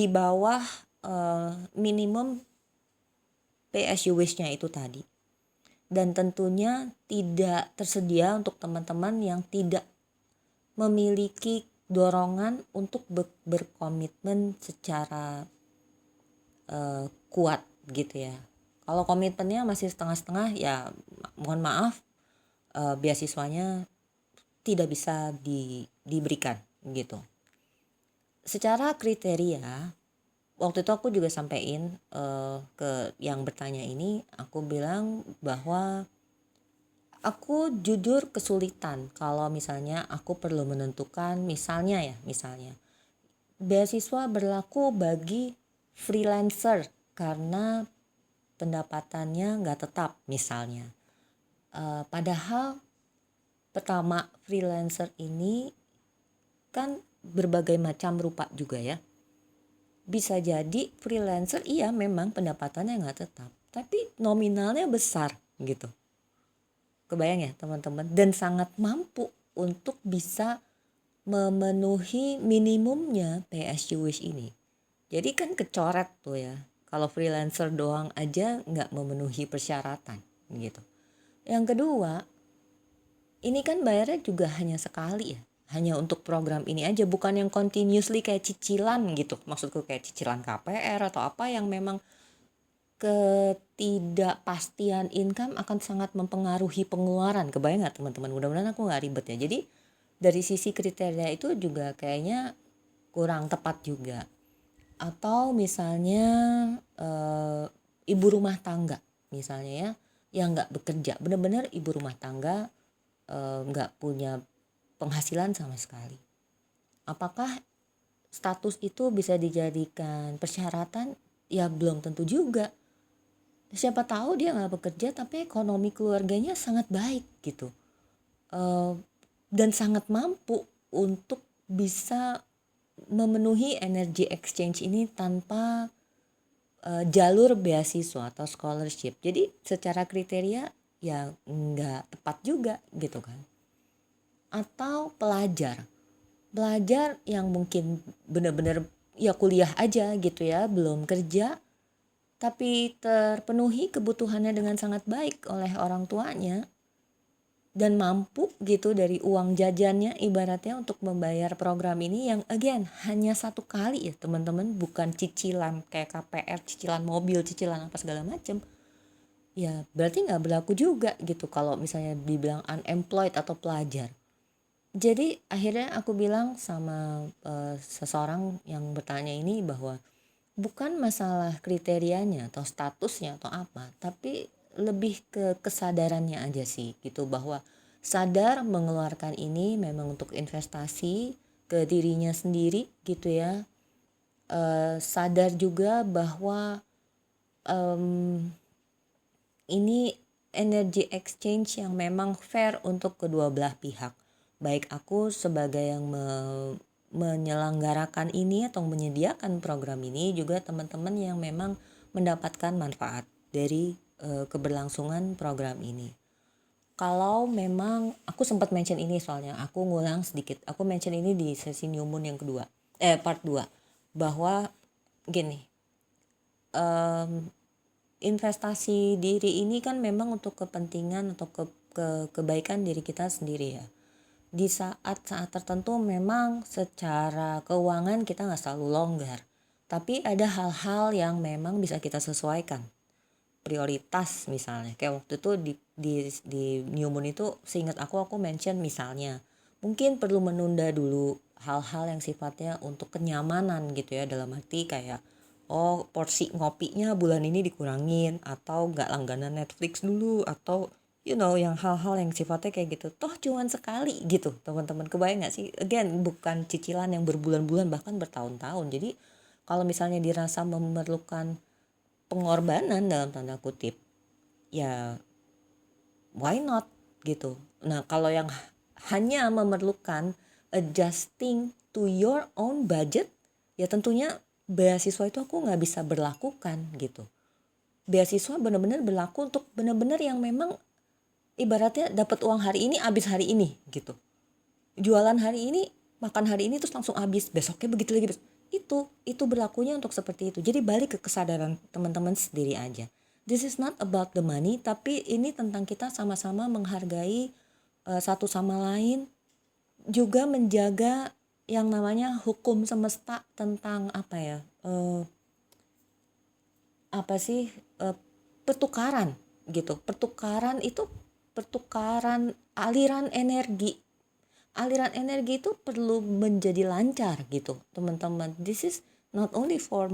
bawah minimum PSU Wish-nya itu tadi. Dan tentunya tidak tersedia untuk teman-teman yang tidak memiliki dorongan untuk berkomitmen secara kuat gitu ya. Kalau komitmennya masih setengah-setengah ya mohon maaf, beasiswanya tidak bisa diberikan gitu. Secara kriteria, waktu itu aku juga sampein ke yang bertanya ini, aku bilang bahwa aku jujur kesulitan kalau misalnya aku perlu menentukan misalnya beasiswa berlaku bagi freelancer karena pendapatannya nggak tetap misalnya. Padahal pertama freelancer ini kan berbagai macam rupa juga ya. Bisa jadi freelancer iya memang pendapatannya nggak tetap, tapi nominalnya besar gitu. Kebayang ya teman-teman, dan sangat mampu untuk bisa memenuhi minimumnya PSU Wish ini. Jadi kan kecoret tuh ya, kalau freelancer doang aja nggak memenuhi persyaratan gitu. Yang kedua, ini kan bayarnya juga hanya sekali ya, hanya untuk program ini aja, bukan yang continuously kayak cicilan gitu. Maksudku kayak cicilan KPR atau apa yang memang ketidakpastian income akan sangat mempengaruhi pengeluaran. Kebayang nggak teman-teman? Mudah-mudahan aku nggak ribet ya. Jadi dari sisi kriteria itu juga kayaknya kurang tepat juga. Atau misalnya ibu rumah tangga misalnya ya, yang nggak bekerja, benar-benar ibu rumah tangga, nggak punya penghasilan sama sekali. Apakah status itu bisa dijadikan persyaratan? Ya belum tentu juga. Siapa tahu dia nggak bekerja tapi ekonomi keluarganya sangat baik gitu, dan sangat mampu untuk bisa memenuhi energy exchange ini tanpa jalur beasiswa atau scholarship. Jadi secara kriteria ya nggak tepat juga gitu kan. Atau pelajar yang mungkin benar-benar ya kuliah aja gitu ya, belum kerja tapi terpenuhi kebutuhannya dengan sangat baik oleh orang tuanya dan mampu gitu dari uang jajannya ibaratnya untuk membayar program ini yang again hanya satu kali ya teman-teman, bukan cicilan kayak KPR, cicilan mobil, cicilan apa segala macam. ya berarti nggak berlaku juga gitu kalau misalnya dibilang unemployed atau pelajar. Jadi akhirnya aku bilang sama seseorang yang bertanya ini bahwa bukan masalah kriterianya atau statusnya atau apa, tapi lebih ke kesadarannya aja sih gitu, bahwa sadar mengeluarkan ini memang untuk investasi ke dirinya sendiri gitu ya. Sadar juga bahwa em, ini energy exchange yang memang fair untuk kedua belah pihak. Baik aku sebagai yang menyelenggarakan ini atau menyediakan program ini, juga teman-teman yang memang mendapatkan manfaat dari keberlangsungan program ini. Kalau memang aku sempat mention ini, soalnya aku ngulang sedikit. Aku mention ini di sesi New Moon yang kedua, part 2, bahwa gini, investasi diri ini kan memang untuk kepentingan atau kebaikan diri kita sendiri ya. Di saat-saat tertentu memang secara keuangan kita nggak selalu longgar, tapi ada hal-hal yang memang bisa kita sesuaikan. Prioritas misalnya, kayak waktu itu di New Moon itu seingat aku mention misalnya mungkin perlu menunda dulu hal-hal yang sifatnya untuk kenyamanan gitu ya, dalam arti kayak porsi ngopinya bulan ini dikurangin, atau nggak langganan Netflix dulu, atau yang hal-hal yang sifatnya kayak gitu, toh cuman sekali gitu. Teman-teman kebayang nggak sih, again bukan cicilan yang berbulan-bulan bahkan bertahun-tahun. Jadi kalau misalnya dirasa memerlukan pengorbanan dalam tanda kutip, ya why not gitu. Nah kalau yang hanya memerlukan adjusting to your own budget, ya tentunya beasiswa itu aku nggak bisa berlakukan gitu. Beasiswa benar-benar berlaku untuk benar-benar yang memang ibaratnya dapat uang hari ini, habis hari ini gitu. Jualan hari ini, makan hari ini, terus langsung habis, besoknya begitu lagi. Itu berlakunya untuk seperti itu. Jadi balik ke kesadaran teman-teman sendiri aja. This is not about the money, tapi ini tentang kita sama-sama menghargai satu sama lain, juga menjaga yang namanya hukum semesta tentang apa ya, apa sih, pertukaran gitu. Pertukaran itu pertukaran aliran energi itu perlu menjadi lancar gitu teman-teman. This is not only for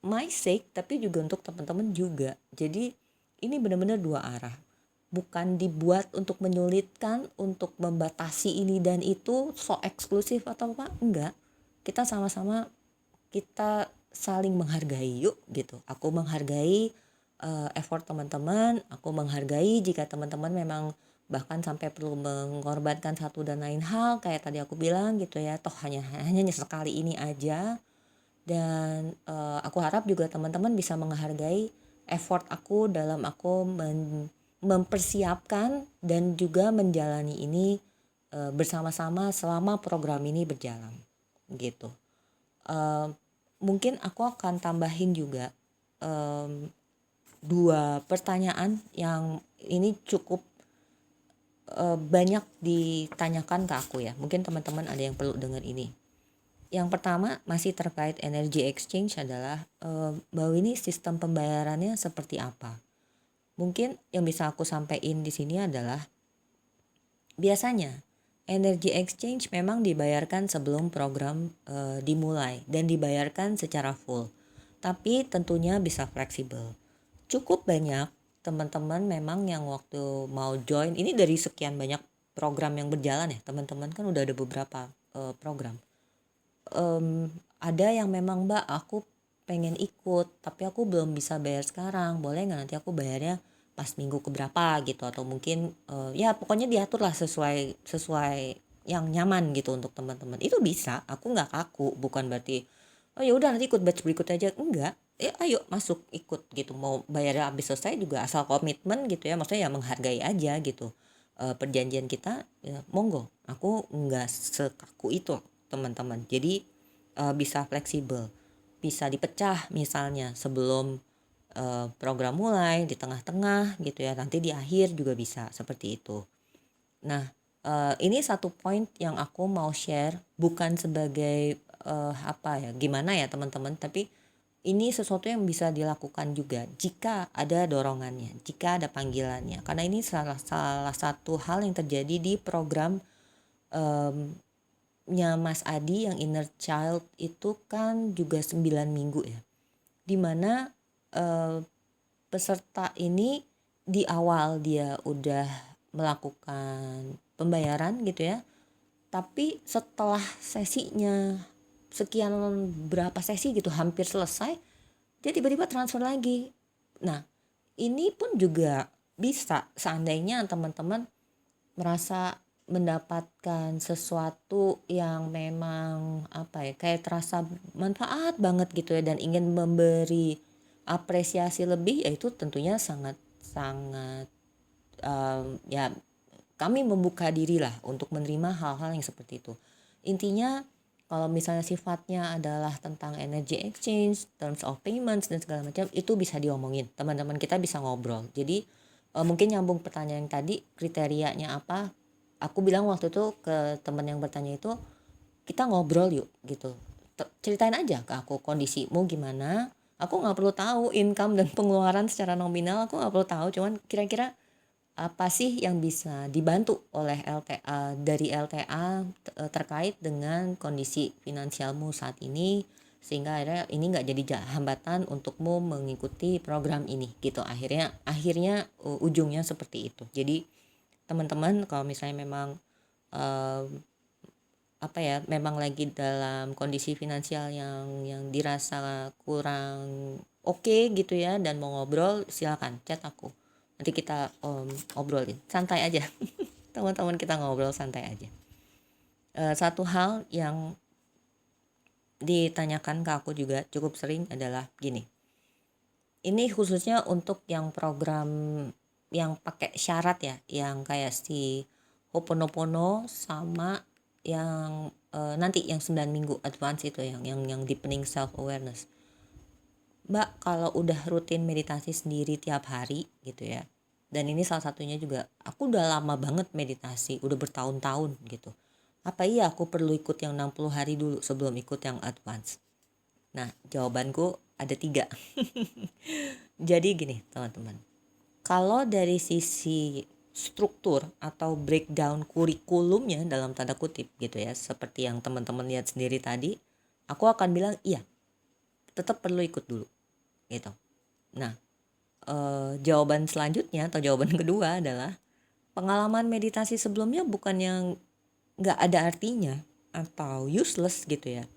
my sake, tapi juga untuk teman-teman juga. Jadi ini benar-benar dua arah, bukan dibuat untuk menyulitkan, untuk membatasi ini dan itu so eksklusif atau apa, enggak. Kita sama-sama, kita saling menghargai yuk gitu. Aku menghargai effort teman-teman, aku menghargai jika teman-teman memang bahkan sampai perlu mengorbankan satu dan lain hal kayak tadi aku bilang gitu ya, toh hanya sekali ini aja. Dan aku harap juga teman-teman bisa menghargai effort aku dalam aku mempersiapkan dan juga menjalani ini bersama-sama selama program ini berjalan gitu. Mungkin aku akan tambahin juga dua pertanyaan yang ini cukup banyak ditanyakan ke aku ya. Mungkin teman-teman ada yang perlu dengar ini. Yang pertama masih terkait energy exchange adalah bahwa ini sistem pembayarannya seperti apa. Mungkin yang bisa aku sampaikan di sini adalah biasanya energy exchange memang dibayarkan sebelum program dimulai dan dibayarkan secara full. Tapi tentunya bisa fleksibel. Cukup banyak teman-teman memang yang waktu mau join ini, dari sekian banyak program yang berjalan ya, teman-teman kan udah ada beberapa program. Ada yang memang, Mbak aku pengen ikut tapi aku belum bisa bayar sekarang, boleh nggak nanti aku bayarnya pas minggu keberapa gitu, atau mungkin ya pokoknya diatur lah sesuai yang nyaman gitu untuk teman-teman. Itu bisa, aku nggak kaku, bukan berarti oh ya udah nanti ikut batch berikut aja, enggak. Ya ayo masuk ikut gitu, mau bayar habis selesai juga asal komitmen gitu ya, maksudnya ya menghargai aja gitu perjanjian kita ya, monggo. Aku nggak sekaku itu teman-teman. Jadi bisa fleksibel, bisa dipecah misalnya sebelum program mulai, di tengah-tengah gitu ya, nanti di akhir juga bisa seperti itu. Nah ini satu point yang aku mau share, bukan sebagai apa ya gimana ya teman-teman, tapi ini sesuatu yang bisa dilakukan juga jika ada dorongannya, jika ada panggilannya. Karena ini salah satu hal yang terjadi di program nya Mas Adi yang Inner Child itu kan juga 9 minggu ya. Dimana peserta ini di awal dia udah melakukan pembayaran gitu ya. Tapi setelah sesinya sekian berapa sesi gitu hampir selesai, dia tiba-tiba transfer lagi. Nah, ini pun juga bisa seandainya teman-teman merasa mendapatkan sesuatu yang memang kayak terasa manfaat banget gitu ya dan ingin memberi apresiasi lebih, yaitu tentunya sangat sangat ya kami membuka diri lah untuk menerima hal-hal yang seperti itu. Intinya kalau misalnya sifatnya adalah tentang energy exchange, terms of payments dan segala macam, itu bisa diomongin. Teman-teman kita bisa ngobrol. Jadi mungkin nyambung pertanyaan yang tadi, kriterianya apa? Aku bilang waktu itu ke teman yang bertanya itu, kita ngobrol yuk gitu. Ceritain aja ke aku kondisimu gimana. Aku nggak perlu tahu income dan pengeluaran secara nominal, aku nggak perlu tahu. Cuman kira-kira apa sih yang bisa dibantu oleh LTA dari LTA terkait dengan kondisi finansialmu saat ini, sehingga akhirnya ini nggak jadi hambatan untukmu mengikuti program ini gitu. Akhirnya ujungnya seperti itu. Jadi teman-teman kalau misalnya memang memang lagi dalam kondisi finansial yang dirasa kurang oke gitu ya dan mau ngobrol, silakan chat aku. Nanti kita obrolin santai aja. Teman-teman kita ngobrol santai aja. Satu hal yang ditanyakan ke aku juga cukup sering adalah gini. Ini khususnya untuk yang program yang pakai syarat ya, yang kayak si Ho'oponopono sama yang nanti yang 9 minggu advance itu yang deepening self awareness. Mbak, kalau udah rutin meditasi sendiri tiap hari gitu ya. Dan ini salah satunya juga, aku udah lama banget meditasi, udah bertahun-tahun gitu. Apa iya aku perlu ikut yang 60 hari dulu sebelum ikut yang advance? Nah, jawabanku ada 3. Jadi gini teman-teman, kalau dari sisi struktur atau breakdown kurikulumnya dalam tanda kutip gitu ya, seperti yang teman-teman lihat sendiri tadi, aku akan bilang iya, tetap perlu ikut dulu gitu. Nah, jawaban selanjutnya atau jawaban kedua adalah pengalaman meditasi sebelumnya bukan yang nggak ada artinya atau useless gitu ya.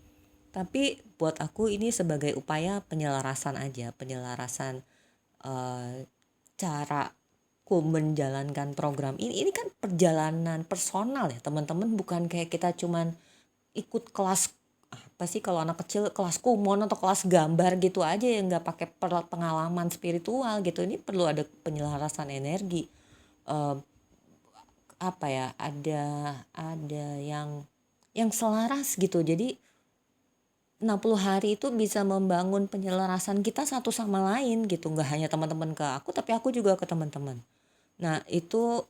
Tapi buat aku ini sebagai upaya penyelarasan aja, penyelarasan caraku menjalankan program ini. Ini kan perjalanan personal ya teman-teman, bukan kayak kita cuman ikut kelas apa sih kalau anak kecil, kelas kumon atau kelas gambar gitu aja yang nggak pakai pengalaman spiritual gitu. Ini perlu ada penyelarasan energi, ada yang selaras gitu. Jadi 60 hari itu bisa membangun penyelarasan kita satu sama lain gitu, nggak hanya teman-teman ke aku tapi aku juga ke teman-teman. Nah itu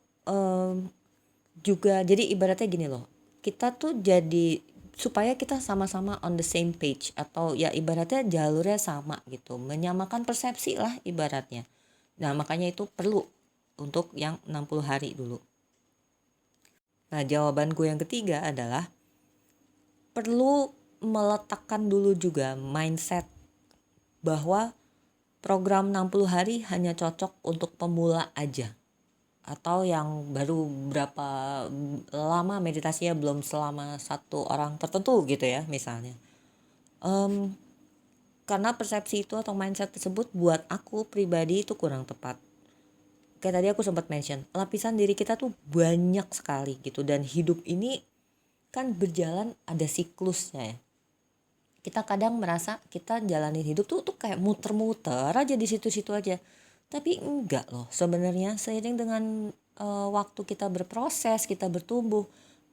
juga jadi ibaratnya gini loh, kita tuh jadi supaya kita sama-sama on the same page, atau ya ibaratnya jalurnya sama gitu, menyamakan persepsi lah ibaratnya. Nah makanya itu perlu untuk yang 60 hari dulu. Nah jawabanku yang ketiga adalah perlu meletakkan dulu juga mindset bahwa program 60 hari hanya cocok untuk pemula aja, atau yang baru berapa lama meditasinya, belum selama satu orang tertentu gitu ya misalnya. Karena persepsi itu atau mindset tersebut buat aku pribadi itu kurang tepat. Kayak tadi aku sempat mention, lapisan diri kita tuh banyak sekali gitu, dan hidup ini kan berjalan ada siklusnya ya. Kita kadang merasa kita jalanin hidup tuh kayak muter-muter aja di situ-situ aja. Tapi enggak loh, sebenarnya seiring dengan waktu kita berproses, kita bertumbuh,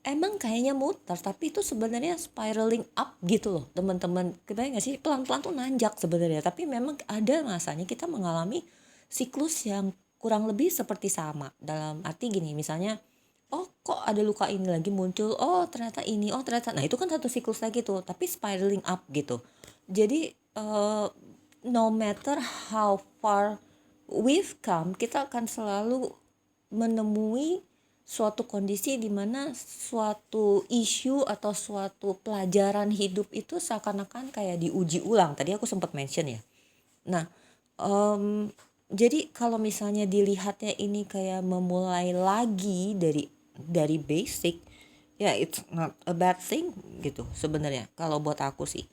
emang kayaknya muter, tapi itu sebenarnya spiraling up gitu loh teman-teman. Kebayang gak sih, pelan-pelan tuh nanjak sebenarnya, tapi memang ada masanya kita mengalami siklus yang kurang lebih seperti sama. Dalam arti gini, misalnya oh kok ada luka ini lagi muncul, oh ternyata ini, oh ternyata, nah itu kan satu siklus lagi tuh, tapi spiraling up gitu. Jadi no matter how far we've come, kita akan selalu menemui suatu kondisi di mana suatu isu atau suatu pelajaran hidup itu seakan-akan kayak diuji ulang. Tadi aku sempat mention ya. Nah, jadi kalau misalnya dilihatnya ini kayak memulai lagi dari basic, ya it's not a bad thing gitu sebenarnya kalau buat aku sih.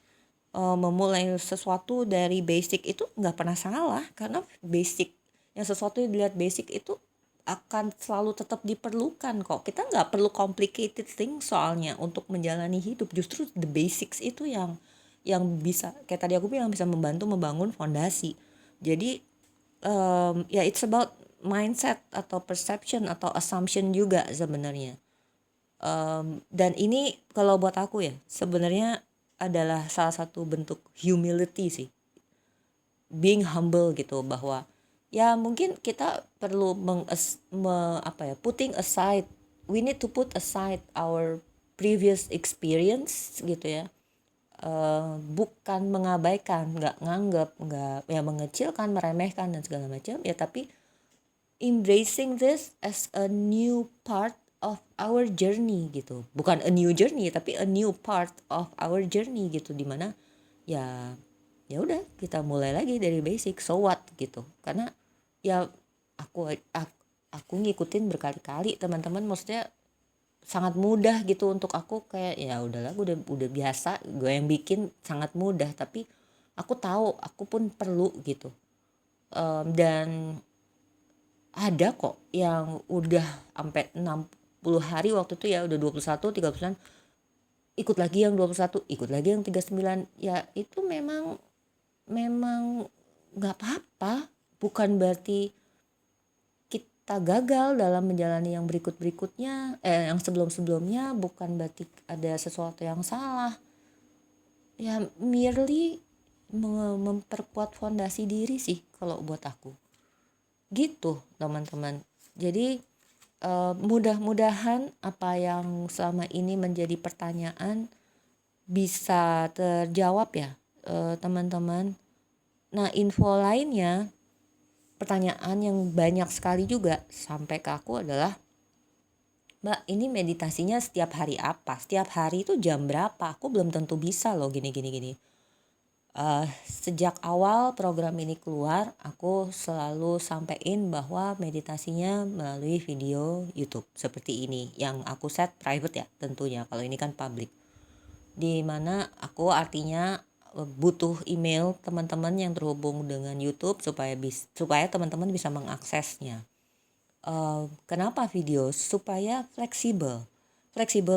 Memulai sesuatu dari basic itu nggak pernah salah, karena basic yang sesuatu yang dilihat basic itu akan selalu tetap diperlukan kok. Kita nggak perlu complicated thing soalnya untuk menjalani hidup. Justru the basics itu yang bisa, kayak tadi aku bilang, bisa membantu membangun fondasi. Jadi ya it's about mindset atau perception atau assumption juga sebenarnya. Dan ini kalau buat aku ya sebenarnya adalah salah satu bentuk humility sih, being humble gitu, bahwa ya mungkin kita perlu putting aside, we need to put aside our previous experience gitu ya. Bukan mengabaikan, nggak nganggap, nggak ya mengecilkan, meremehkan dan segala macam ya, tapi embracing this as a new part of our journey gitu. Bukan a new journey tapi a new part of our journey gitu, dimana ya udah kita mulai lagi dari basic, so what gitu. Karena ya aku ngikutin berkali-kali teman-teman, maksudnya sangat mudah gitu untuk aku, kayak ya udahlah, gue udah biasa, gue yang bikin sangat mudah, tapi aku tahu aku pun perlu gitu. Dan ada kok yang udah sampai 60 hari waktu itu ya, udah 21 30 ikut lagi yang 21, ikut lagi yang 39. Ya itu memang nggak apa-apa, bukan berarti kita gagal dalam menjalani yang berikutnya, yang sebelumnya, bukan berarti ada sesuatu yang salah. Ya merely memperkuat fondasi diri sih kalau buat aku gitu teman-teman. Jadi mudah-mudahan apa yang selama ini menjadi pertanyaan bisa terjawab ya teman-teman. Nah, info lainnya, pertanyaan yang banyak sekali juga sampai ke aku adalah, Mbak, ini meditasinya setiap hari apa? Setiap hari itu jam berapa? Aku belum tentu bisa loh gini. Sejak awal program ini keluar, aku selalu sampaikan bahwa meditasinya melalui video YouTube seperti ini, yang aku set private ya tentunya, kalau ini kan public. Di mana aku artinya butuh email teman-teman yang terhubung dengan YouTube supaya teman-teman bisa mengaksesnya. Kenapa video? Supaya fleksibel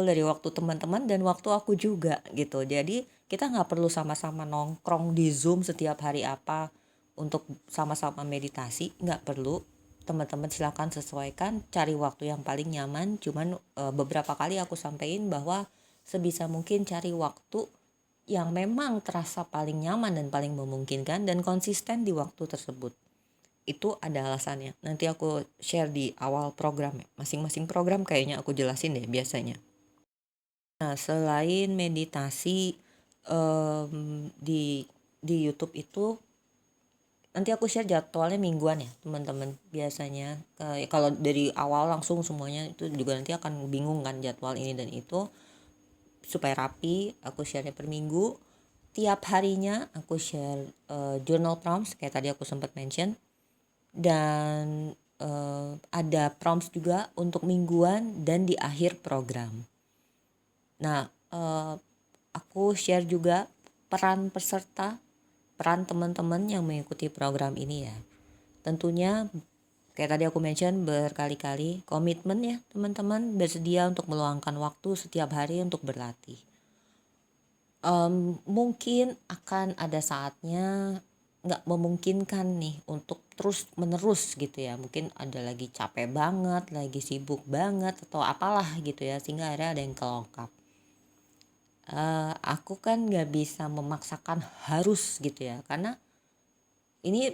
dari waktu teman-teman dan waktu aku juga gitu. Jadi kita nggak perlu sama-sama nongkrong di Zoom setiap hari apa untuk sama-sama meditasi, nggak perlu. Teman-teman silakan sesuaikan, cari waktu yang paling nyaman. Cuman beberapa kali aku sampaikan bahwa sebisa mungkin cari waktu yang memang terasa paling nyaman dan paling memungkinkan dan konsisten di waktu tersebut. Itu ada alasannya. Nanti aku share di awal program ya. Masing-masing program kayaknya aku jelasin deh biasanya. Nah, selain meditasi di YouTube itu, nanti aku share jadwalnya mingguan ya teman-teman. Biasanya kalau dari awal langsung semuanya itu juga nanti akan bingung kan jadwal ini dan itu. Supaya rapi, aku share per minggu. Tiap harinya aku share journal prompts kayak tadi aku sempat mention. Dan ada prompts juga untuk mingguan dan di akhir program. Nah, aku share juga peran peserta, peran teman-teman yang mengikuti program ini ya. Tentunya kayak tadi aku mention berkali-kali, komitmen ya teman-teman, bersedia untuk meluangkan waktu setiap hari untuk berlatih. Mungkin akan ada saatnya nggak memungkinkan nih untuk terus menerus gitu ya, mungkin ada lagi capek banget, lagi sibuk banget atau apalah gitu ya, sehingga akhirnya ada yang kelongkap. Aku kan nggak bisa memaksakan harus gitu ya, karena ini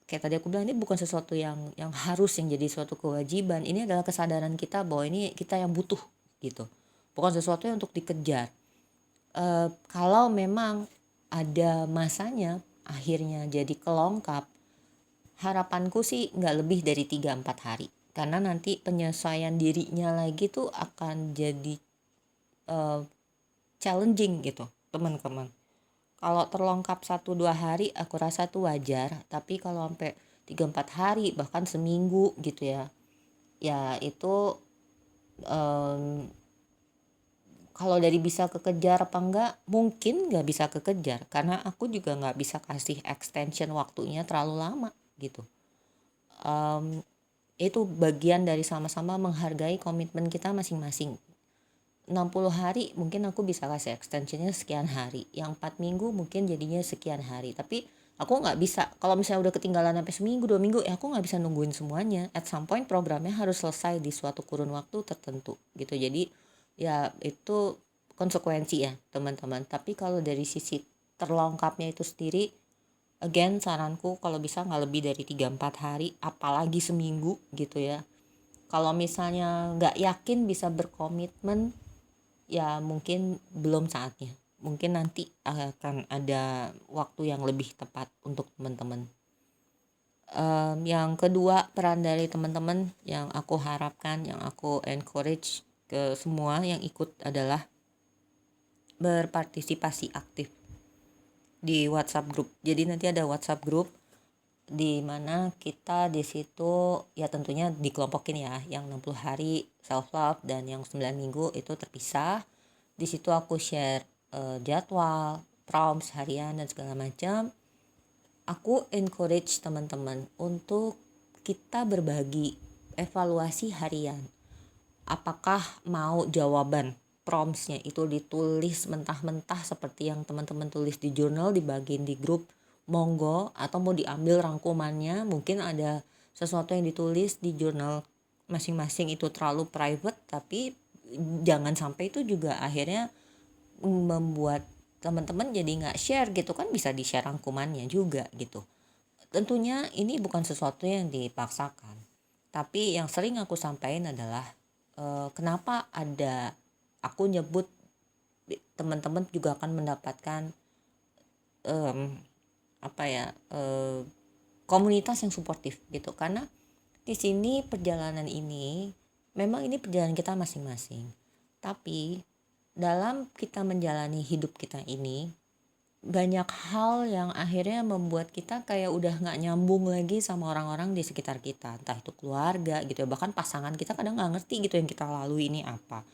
kayak tadi aku bilang, ini bukan sesuatu yang harus, yang jadi suatu kewajiban. Ini adalah kesadaran kita bahwa ini kita yang butuh gitu, bukan sesuatu yang untuk dikejar. Kalau memang ada masanya akhirnya jadi kelongkap, harapanku sih nggak lebih dari 3-4 hari. Karena nanti penyesuaian dirinya lagi tuh akan jadi challenging gitu teman-teman. Kalau terlongkap 1-2 hari aku rasa tuh wajar, tapi kalau sampai 3-4 hari bahkan seminggu gitu ya, ya itu kalau dari bisa kekejar apa enggak, mungkin nggak bisa kekejar karena aku juga nggak bisa kasih extension waktunya terlalu lama gitu. Itu bagian dari sama-sama menghargai komitmen kita masing-masing. 60 hari mungkin aku bisa kasih extensionnya sekian hari, yang 4 minggu mungkin jadinya sekian hari, tapi aku nggak bisa kalau misalnya udah ketinggalan sampai seminggu 2 minggu, ya aku nggak bisa nungguin semuanya. At some point programnya harus selesai di suatu kurun waktu tertentu gitu. Jadi ya itu konsekuensi ya teman-teman. Tapi kalau dari sisi terlengkapnya itu sendiri, again saranku kalau bisa nggak lebih dari 3-4 hari, apalagi seminggu gitu ya. Kalau misalnya nggak yakin bisa berkomitmen, ya mungkin belum saatnya. Mungkin nanti akan ada waktu yang lebih tepat untuk teman-teman. Yang kedua, peran dari teman-teman yang aku harapkan, yang aku encourage ke semua yang ikut adalah berpartisipasi aktif di WhatsApp group. Jadi nanti ada WhatsApp group di mana kita di situ ya tentunya dikelompokin ya, yang 60 hari self love dan yang 9 minggu itu terpisah. Di situ aku share jadwal, prompts harian dan segala macam. Aku encourage teman-teman untuk kita berbagi evaluasi harian. Apakah mau jawaban promptsnya itu ditulis mentah-mentah seperti yang teman-teman tulis di jurnal dibagiin di grup, monggo, atau mau diambil rangkumannya. Mungkin ada sesuatu yang ditulis di jurnal masing-masing itu terlalu private, tapi jangan sampai itu juga akhirnya membuat teman-teman jadi nggak share gitu kan, bisa di share rangkumannya juga gitu. Tentunya ini bukan sesuatu yang dipaksakan, tapi yang sering aku sampaikan adalah kenapa ada, aku nyebut teman-teman juga akan mendapatkan komunitas yang suportif gitu. Karena di sini perjalanan ini memang ini perjalanan kita masing-masing, tapi dalam kita menjalani hidup kita ini banyak hal yang akhirnya membuat kita kayak udah nggak nyambung lagi sama orang-orang di sekitar kita, entah itu keluarga gitu ya, bahkan pasangan kita kadang nggak ngerti gitu yang kita lalui ini apa.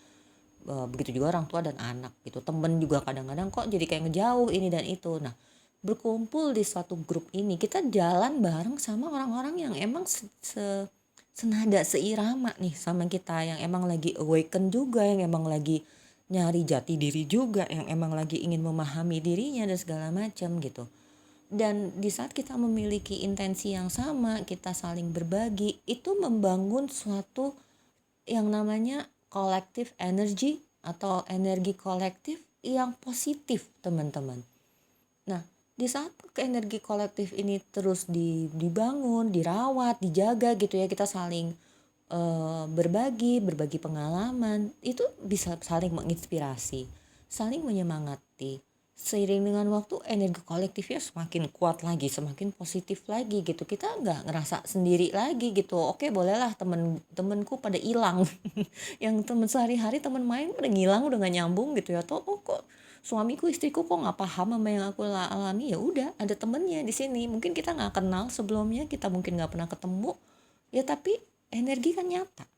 Begitu juga orang tua dan anak gitu, temen juga kadang-kadang kok jadi kayak ngejauh ini dan itu. Nah, berkumpul di suatu grup ini kita jalan bareng sama orang-orang yang emang senada seirama nih sama kita, yang emang lagi awaken juga, yang emang lagi nyari jati diri juga, yang emang lagi ingin memahami dirinya dan segala macam gitu. Dan di saat kita memiliki intensi yang sama, kita saling berbagi, itu membangun suatu yang namanya collective energy atau energi kolektif yang positif teman-teman. Nah, di saat energi kolektif ini terus dibangun, dirawat, dijaga gitu ya, kita saling berbagi pengalaman, itu bisa saling menginspirasi, saling menyemangati. Seiring dengan waktu energi kolektifnya semakin kuat lagi, semakin positif lagi gitu. Kita nggak ngerasa sendiri lagi gitu. Oke, bolehlah temen-temenku pada hilang yang temen sehari-hari, temen main pada ngilang, udah nggak nyambung gitu ya. Atau kok suamiku, istriku kok nggak paham sama yang aku alami. Ya udah, ada temennya di sini. Mungkin kita nggak kenal sebelumnya, kita mungkin nggak pernah ketemu ya, tapi energi kan nyata.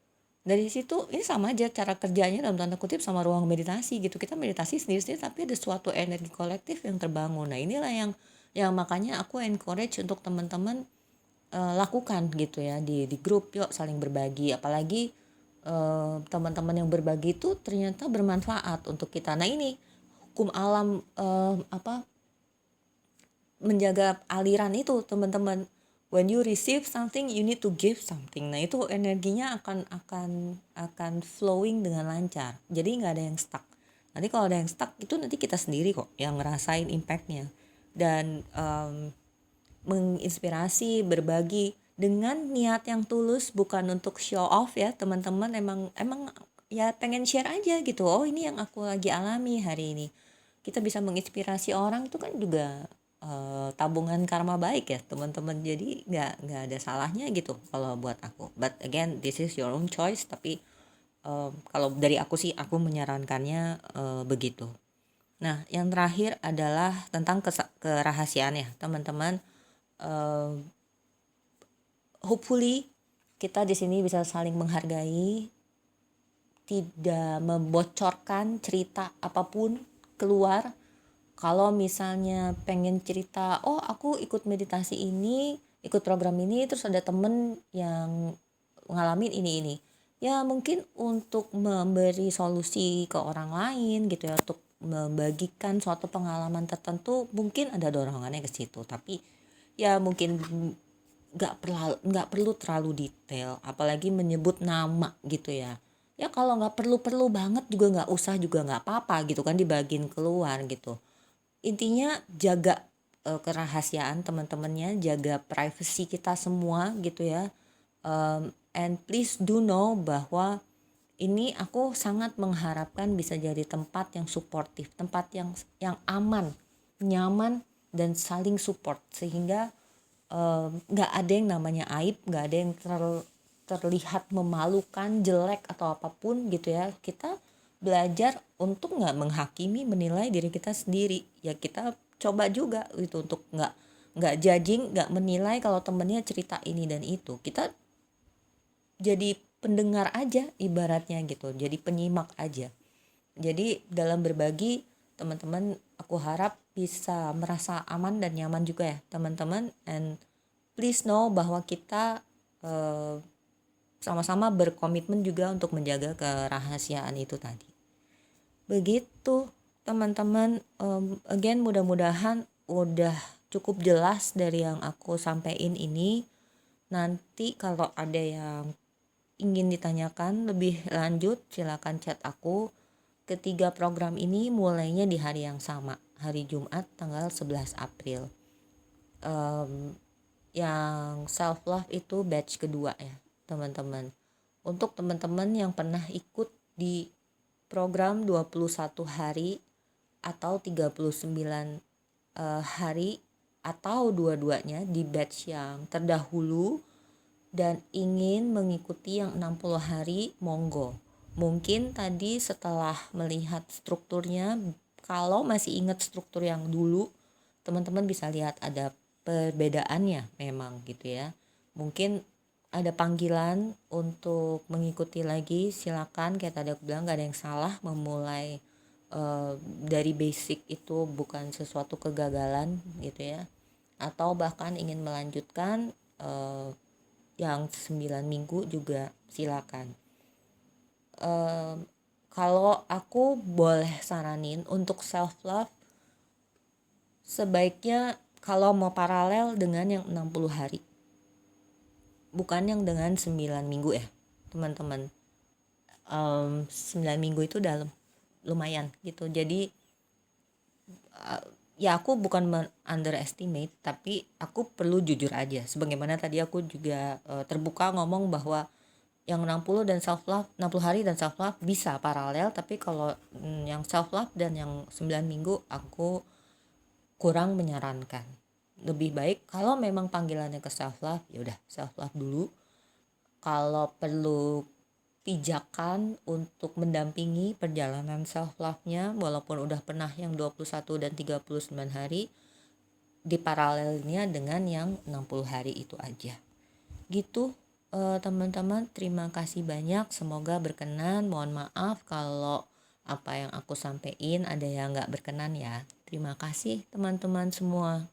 Dari situ ini sama aja cara kerjanya dalam tanda kutip sama ruang meditasi gitu. Kita meditasi sendiri-sendiri tapi ada suatu energi kolektif yang terbangun. Nah, inilah yang makanya aku encourage untuk teman-teman lakukan gitu ya di grup. Yuk saling berbagi, apalagi teman-teman yang berbagi itu ternyata bermanfaat untuk kita. Nah, ini hukum alam menjaga aliran itu teman-teman. When you receive something, you need to give something. Nah, itu energinya akan flowing dengan lancar. Jadi nggak ada yang stuck. Nanti kalau ada yang stuck itu nanti kita sendiri kok yang ngerasain impactnya. Dan menginspirasi, berbagi dengan niat yang tulus, bukan untuk show off ya teman-teman. Emang ya pengen share aja gitu. Oh, ini yang aku lagi alami hari ini. Kita bisa menginspirasi orang itu kan juga tabungan karma baik ya teman-teman. Jadi nggak ada salahnya gitu kalau buat aku. But again, this is your own choice. Tapi kalau dari aku sih, aku menyarankannya begitu. Nah, yang terakhir adalah tentang kerahasiaan ya teman-teman. Hopefully kita di sini bisa saling menghargai, tidak membocorkan cerita apapun keluar. Kalau misalnya pengen cerita, oh aku ikut meditasi ini, ikut program ini, terus ada temen yang ngalamin ini, ya mungkin untuk memberi solusi ke orang lain gitu ya, untuk membagikan suatu pengalaman tertentu, mungkin ada dorongannya ke situ. Tapi ya mungkin nggak perlu terlalu detail, apalagi menyebut nama gitu ya. Ya kalau nggak perlu banget juga nggak usah, juga nggak apa-apa gitu kan, dibagiin keluar gitu. Intinya jaga kerahasiaan teman-temannya, jaga privacy kita semua gitu ya. And please do know bahwa ini aku sangat mengharapkan bisa jadi tempat yang suportif, tempat yang aman, nyaman, dan saling support, sehingga nggak ada yang namanya aib, nggak ada yang terlihat memalukan, jelek atau apapun gitu ya. Kita belajar untuk nggak menghakimi, menilai diri kita sendiri. Ya kita coba juga gitu untuk nggak judging, nggak menilai kalau temennya cerita ini dan itu. Kita jadi pendengar aja ibaratnya gitu, jadi penyimak aja. Jadi dalam berbagi, teman-teman aku harap bisa merasa aman dan nyaman juga ya teman-teman. And please know bahwa kita sama-sama berkomitmen juga untuk menjaga kerahasiaan itu tadi. Begitu teman-teman. Again, mudah-mudahan udah cukup jelas dari yang aku sampaikan ini. Nanti kalau ada yang ingin ditanyakan lebih lanjut, silakan chat aku. Ketiga program ini mulainya di hari yang sama, hari Jumat tanggal 11 April. Yang self love itu batch kedua ya teman-teman. Untuk teman-teman yang pernah ikut di program 21 hari atau 39 hari atau dua-duanya di batch yang terdahulu dan ingin mengikuti yang 60 hari, monggo. Mungkin tadi setelah melihat strukturnya, kalau masih ingat struktur yang dulu, teman-teman bisa lihat ada perbedaannya memang gitu ya. Mungkin ada panggilan untuk mengikuti lagi, silakan. Kayak tadi aku bilang, gak ada yang salah memulai dari basic, itu bukan sesuatu kegagalan gitu ya. Atau bahkan ingin melanjutkan yang 9 minggu juga silakan. Kalau aku boleh saranin untuk self love, sebaiknya kalau mau paralel dengan yang 60 hari, bukan yang dengan 9 minggu ya teman-teman. 9 minggu itu udah lumayan gitu. Jadi ya aku bukan underestimate, tapi aku perlu jujur aja, sebagaimana tadi aku juga terbuka ngomong bahwa yang 60 dan self love, 60 hari dan self love bisa paralel. Tapi kalau yang self love dan yang 9 minggu aku kurang menyarankan. Lebih baik kalau memang panggilannya ke self love, ya udah self love dulu. Kalau perlu pijakan untuk mendampingi perjalanan self love-nya, walaupun udah pernah yang 21 dan 39 hari, di paralelnya dengan yang 60 hari itu aja. Gitu teman-teman, terima kasih banyak, semoga berkenan. Mohon maaf kalau apa yang aku sampaikan ada yang gak berkenan ya. Terima kasih teman-teman semua.